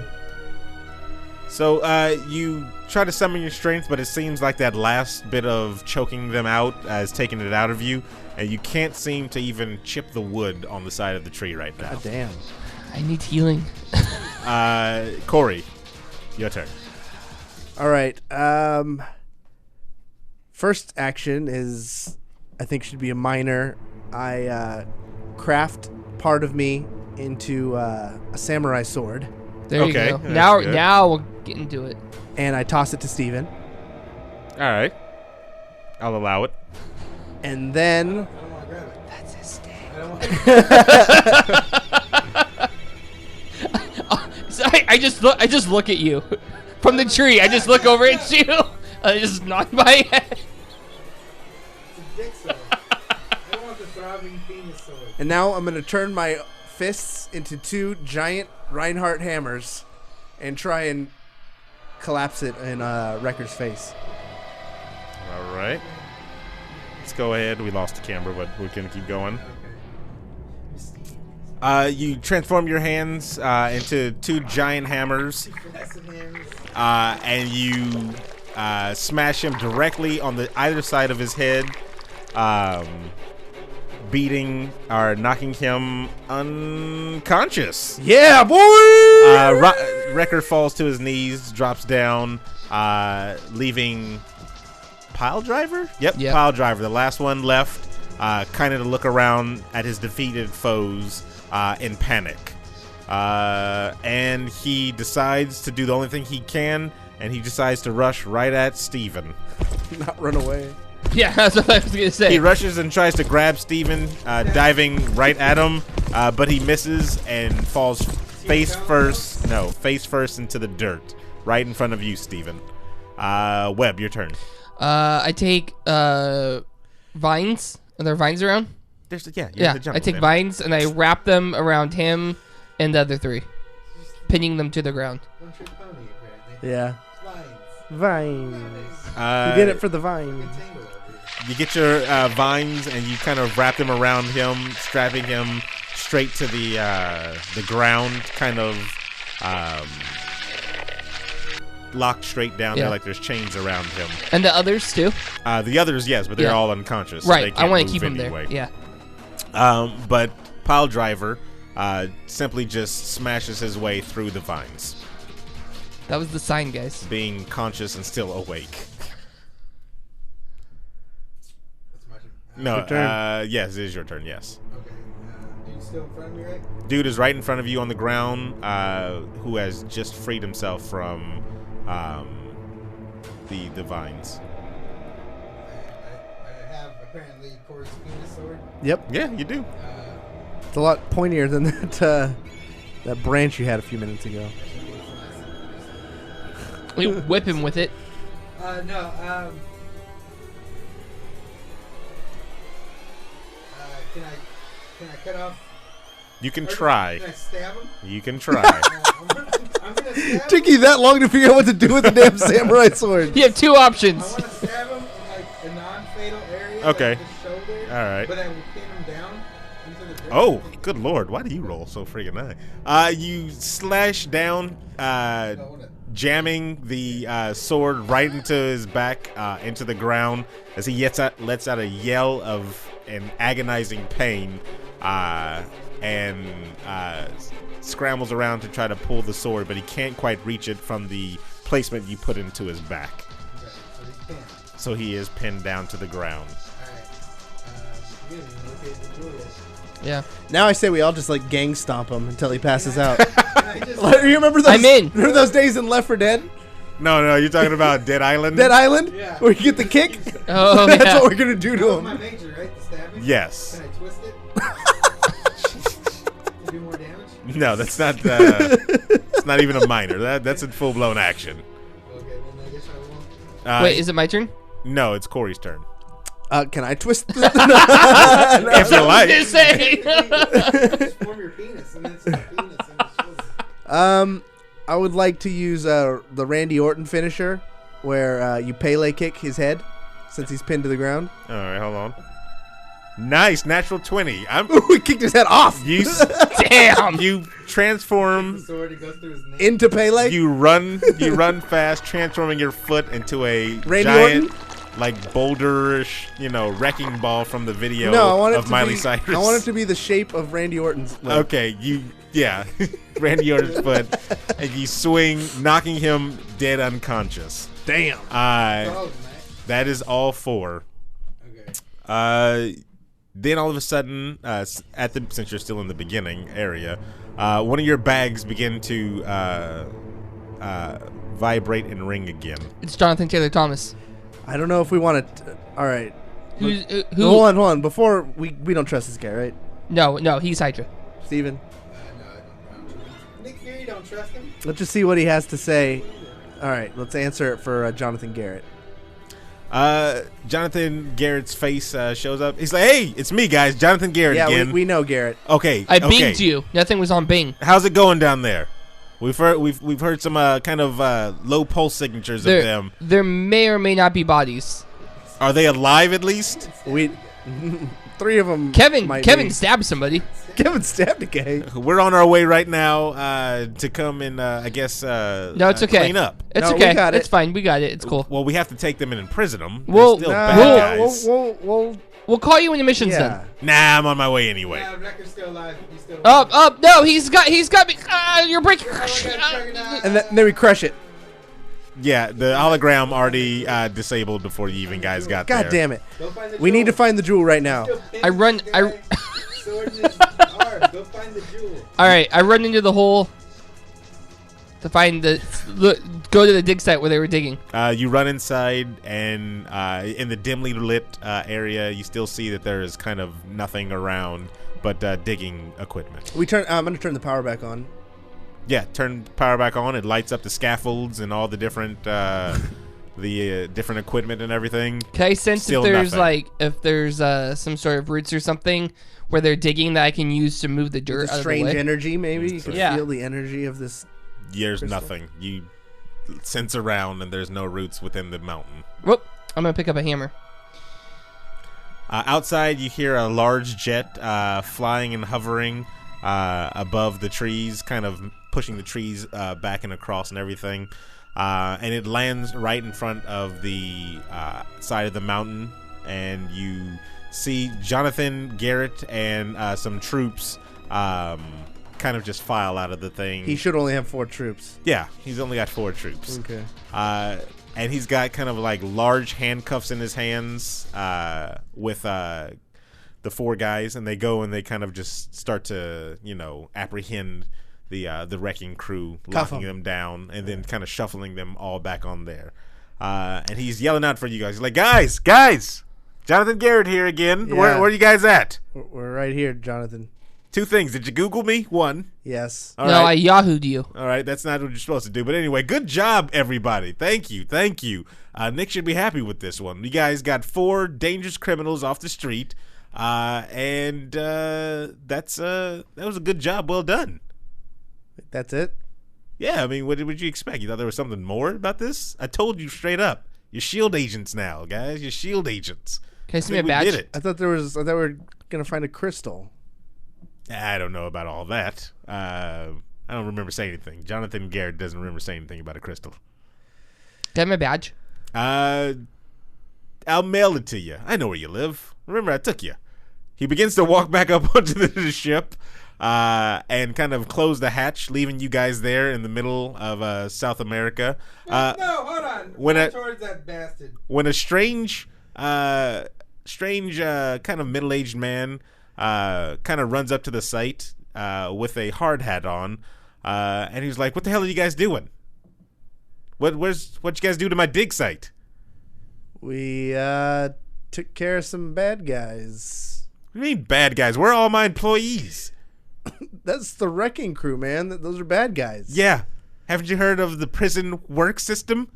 So you try to summon your strength, but it seems like that last bit of choking them out has taken it out of you, and you can't seem to even chip the wood on the side of the tree right now. God damn. I need healing. Cory, your turn. All right. First action is, I think, should be a minor. I craft part of me into a samurai sword, There Okay, you go. that's Now, good. now we'll get into it. and I toss it to Steven. All right. I'll allow it. And then I don't want to grab it. That's his day. I don't want to. So I just look at you from the tree. I just look over at you. I just nod my head. It's a dick sword. I don't want the throbbing penis sword. And now I'm going to turn my fists into 2 giant Reinhardt hammers and try and collapse it in Wrecker's face. All right. Let's go ahead. We lost the camera, but we're going to keep going. You transform your hands into 2 giant hammers, Flaccid hands. and you smash him directly on the either side of his head, beating or knocking him unconscious. Yeah, boy! Wrecker falls to his knees, drops down, leaving Pile Driver? Yep, Yep. Pile Driver, the last one left, kind of to look around at his defeated foes in panic. And he decides to do the only thing he can, and he decides to rush right at Steven. Not run away. Yeah, that's what I was gonna say. He rushes and tries to grab Steven, diving right at him, but he misses and falls face first into the dirt, right in front of you, Steven. Webb, your turn. I take vines. Are there vines around? You have to Yeah, jump I take him. vines and I wrap them around him and the other 3, pinning them to the ground. One trick pony, apparently. Yeah. Vines. Vines. You get it for the vine. Tangle over here. You get your vines and you kind of wrap them around him, strapping him straight to the ground, kind of locked straight down Yeah. there like there's chains around him. And the others too? The others, yes, but they're Yeah. all unconscious. so they Right. I can't want to move keep them anyway. there. Yeah. But Pile Driver simply just smashes his way through the vines, That was the sign, guys. being conscious and still awake. That's my turn. No, Your turn. yes, it is your turn, yes. Okay. Dude's still in front of me, right? Dude is right in front of you on the ground, who has just freed himself from the vines. I have apparently Cory's penis sword. Yep. Yeah, you do. It's a lot pointier than that branch you had a few minutes ago. We whip him with it. No. Can I cut off? You can or try. Can I stab him? You can try. I'm gonna stab him. Took you that long to figure out what to do with the damn samurai sword. You have 2 I options. want to stab him in like a non-fatal area. Okay. Like the shoulder. All right. But I will pin him down into the dirt. Oh, good lord! Why do you roll so friggin' high? You slash down, jamming the sword right into his back, into the ground, as he lets out a yell of an agonizing pain, and scrambles around to try to pull the sword, but he can't quite reach it from the placement you put into his back. Okay, so he's pinned. So he is pinned down to the ground. Alright. You didn't even look at the door yet. Yeah. Now I say we all just like gang stomp him until he passes out. Can I just You remember those? I'm in. Remember those days in Left 4 Dead? No, you're talking about Dead Island? Dead Island? Yeah. Where you get the kick? Oh, That's yeah. what we're going to do that to was my him. major, right? The stabbing? Yes. Can I twist it? To do more damage? No, that's not. It's not even a minor. That's a full-blown action. Okay, then I guess I won't. Wait, is it my turn? No, it's Cory's turn. Can I twist the... If you like. Just say. Just form your penis, and that's your penis and his shoulder. I would like to use the Randy Orton finisher, where you Pele kick his head, since he's pinned to the ground. All right, hold on. Nice, natural 20. We kicked his head off You Damn. you transform. The sword, it goes through his neck. into Pele. You run fast, transforming your foot into a Randy giant, Orton? like boulderish, wrecking ball from the video No, I want it of to Miley be. Cyrus. I want it to be the shape of Randy Orton's leg. Okay, Randy Orton's foot, and you swing, knocking him dead unconscious. Damn. Oh, That is all 4. okay. Then all of a sudden, since you're still in the beginning area, one of your bags begin to vibrate and ring again. It's Jonathan Taylor Thomas. I don't know if we want to. All right. Who? Hold on. Before we don't trust this guy, right? No, he's Hydra. Steven? No, I don't. Nick Fury, don't trust him. Let's just see what he has to say. All right, let's answer it for Jonathan Garrett. Jonathan Garrett's face shows up. He's like, "Hey, it's me, guys. Jonathan Garrett Yeah, again." we know Garrett. Okay. I okay. binged you. Nothing was on Bing. How's it going down there? We've heard some kind of low pulse signatures of them. There may or may not be bodies. Are they alive at least? We 3 of them. Kevin stabbed somebody. Kevin stabbed a guy. We're on our way right now to come and I guess No, it's okay. clean up. It's No, we okay. got it. It's fine. We got it. It's cool. Well, we have to take them and imprison them. Well, They're still Nah, bad guys. we'll We'll call you when the mission's yeah. done. Nah, I'm on my way anyway. Yeah, Wrecker's still alive. He's still Up. No, he's got me. You're breaking. And then we crush it. Yeah, the hologram already disabled before you even guys got there. God damn it. Go find the We need to jewel. find the jewel right now. Still pinned I run- this guy. Sword in his arm. Go find the jewel. All right, I run into the hole to find go to the dig site where they were digging. You run inside, and in the dimly lit area, you still see that there is kind of nothing around but digging equipment. I'm gonna turn the power back on. Yeah, turn power back on. It lights up the scaffolds and all the different different equipment and everything. Can I sense Still if nothing. there's some sort of roots or something where they're digging that I can use to move the dirt The out of the strange way? energy, maybe you can Yeah. feel the energy of this. There's Crystal. nothing. You sense around, and there's no roots within the mountain. Whoop! I'm gonna pick up a hammer. Outside, you hear a large jet flying and hovering above the trees, kind of pushing the trees back and across and everything. And it lands right in front of the side of the mountain, and you see Jonathan Garrett and some troops kind of just file out of the thing. He should only have 4 troops. Yeah, he's only got 4 troops. Okay. And he's got kind of like large handcuffs in his hands with the 4 guys, and they go and they kind of just start to, apprehend the wrecking crew, Cuff locking 'em. them down, and then kind of shuffling them all back on there. And he's yelling out for you guys. He's like, guys, Jonathan Garrett here again. Yeah. Where are you guys at? We're right here, Jonathan. 2 things. Did you Google me? 1. Yes. All no, right. I Yahoo'd you. All right, that's not what you're supposed to do. But anyway, good job, everybody. Thank you. Nick should be happy with this one. You guys got 4 dangerous criminals off the street, and that was a good job. Well done. That's it. Yeah, I mean, what did you expect? You thought there was something more about this? I told you straight up. You're S.H.I.E.L.D. agents now, guys. You're S.H.I.E.L.D. agents. Can I see my We badge? did it. I thought we were gonna find a crystal. I don't know about all that. I don't remember saying anything. Jonathan Garrett doesn't remember saying anything about a crystal. Can I have my badge? I'll mail it to you. I know where you live. Remember, I took you. He begins to walk back up onto the ship and kind of close the hatch, leaving you guys there in the middle of South America. No, hold on. when Run a- towards that bastard. When a strange kind of middle-aged man kind of runs up to the site with a hard hat on, and he's like, "What the hell are you guys doing? What you guys do to my dig site?" We took care of some bad guys. What do you mean bad guys? We're all my employees. That's the wrecking crew, man. Those are bad guys. Yeah. Haven't you heard of the prison work system?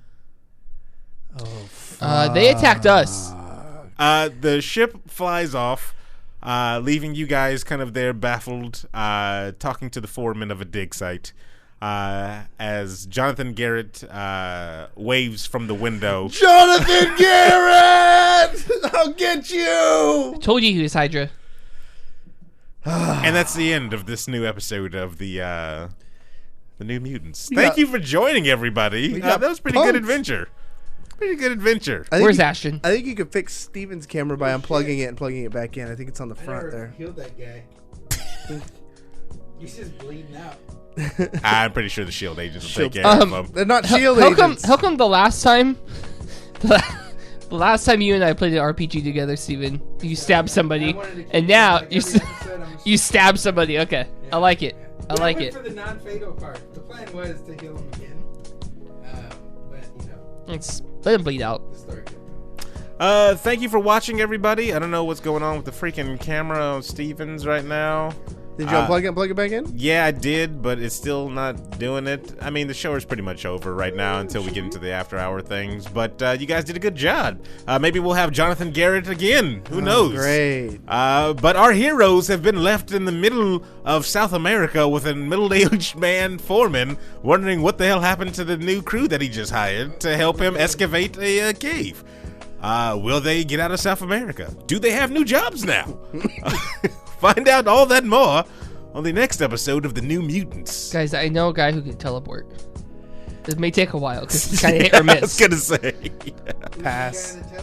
They attacked us. The ship flies off, leaving you guys kind of there baffled, talking to the foreman of a dig site. as Jonathan Garrett waves from the window. Jonathan Garrett! I'll get you! Told you he was Hydra. And that's the end of this new episode of the New Mutants. We Thank got- you for joining, everybody. we got That was pretty punked. good adventure. Pretty good adventure. I think Where's you- Ashton? I think you could fix Steven's camera by unplugging it and plugging it back in. I think it's on the I front never there. healed that guy. He's just bleeding out. I'm pretty sure the S.H.I.E.L.D. agents will Shield- take care of them. They're not How shield come? agents. How come the last time? The last time you and I played an RPG together, Steven, you stabbed somebody, I wanted to keep and it now like you every episode, I'm you stab somebody. Okay, Yeah. I like it. I Well, like went it. for the non-fatal part. The plan was to heal him again, but you know, Let's let him bleed out. the story kept going. Thank you for watching, everybody. I don't know what's going on with the freaking camera on Stevens right now. Did you unplug it and plug it back in? Yeah, I did, but it's still not doing it. I mean, the show is pretty much over right now until we get into the after-hour things. But you guys did a good job. Maybe we'll have Jonathan Garrett again. Who knows? Great. But our heroes have been left in the middle of South America with a middle-aged man foreman wondering what the hell happened to the new crew that he just hired to help him excavate a cave. Will they get out of South America? Do they have new jobs now? Find out all that more on the next episode of The New Mutants. Guys, I know a guy who can teleport. This may take a while because he's kind of hit or I was miss. gonna say. Pass. Who's the guy that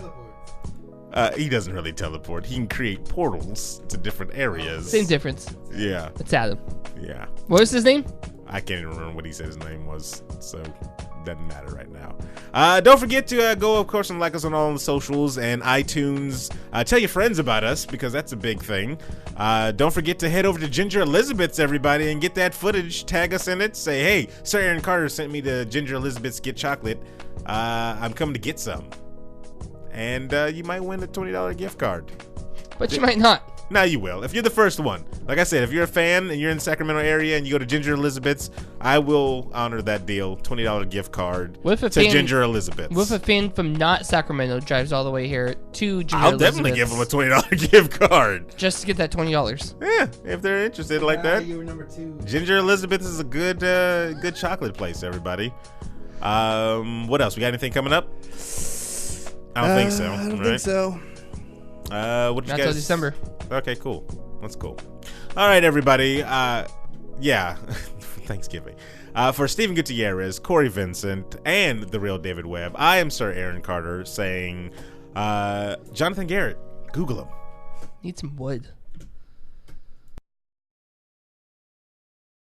teleports? He doesn't really teleport. He can create portals to different areas. Same difference. Yeah, It's Adam. yeah. What was his name? I can't even remember what he said his name was, so doesn't matter right now. Don't forget to go, of course, and like us on all the socials and iTunes. Tell your friends about us, because that's a big thing. Don't forget to head over to Ginger Elizabeth's, everybody, and get that footage. Tag us in it. Say, hey, Sir Aaron Carter sent me to Ginger Elizabeth's Get Chocolate. I'm coming to get some. And you might win a $20 gift card. But you might not. Now you will. If you're the first one. Like I said, if you're a fan and you're in the Sacramento area and you go to Ginger Elizabeth's, I will honor that deal. $20 gift card What if a to fan- Ginger Elizabeth's. What if a fan from not Sacramento drives all the way here to Ginger I'll definitely give Elizabeth's them a $20 gift card. just to get that $20? Yeah, if they're interested like that. You were number 2. Ginger Elizabeth's is a good chocolate place, everybody. What else? We got anything coming up? I don't think so. I don't right? think so. What did Not you till guys? December. Okay, cool. That's cool. All right, everybody. Yeah, Thanksgiving. For Steven Gutierrez, Cory Vincent, and the Real David Webb, I am Sir Aaron Carter saying, Jonathan Garrett, Google him. Need some wood.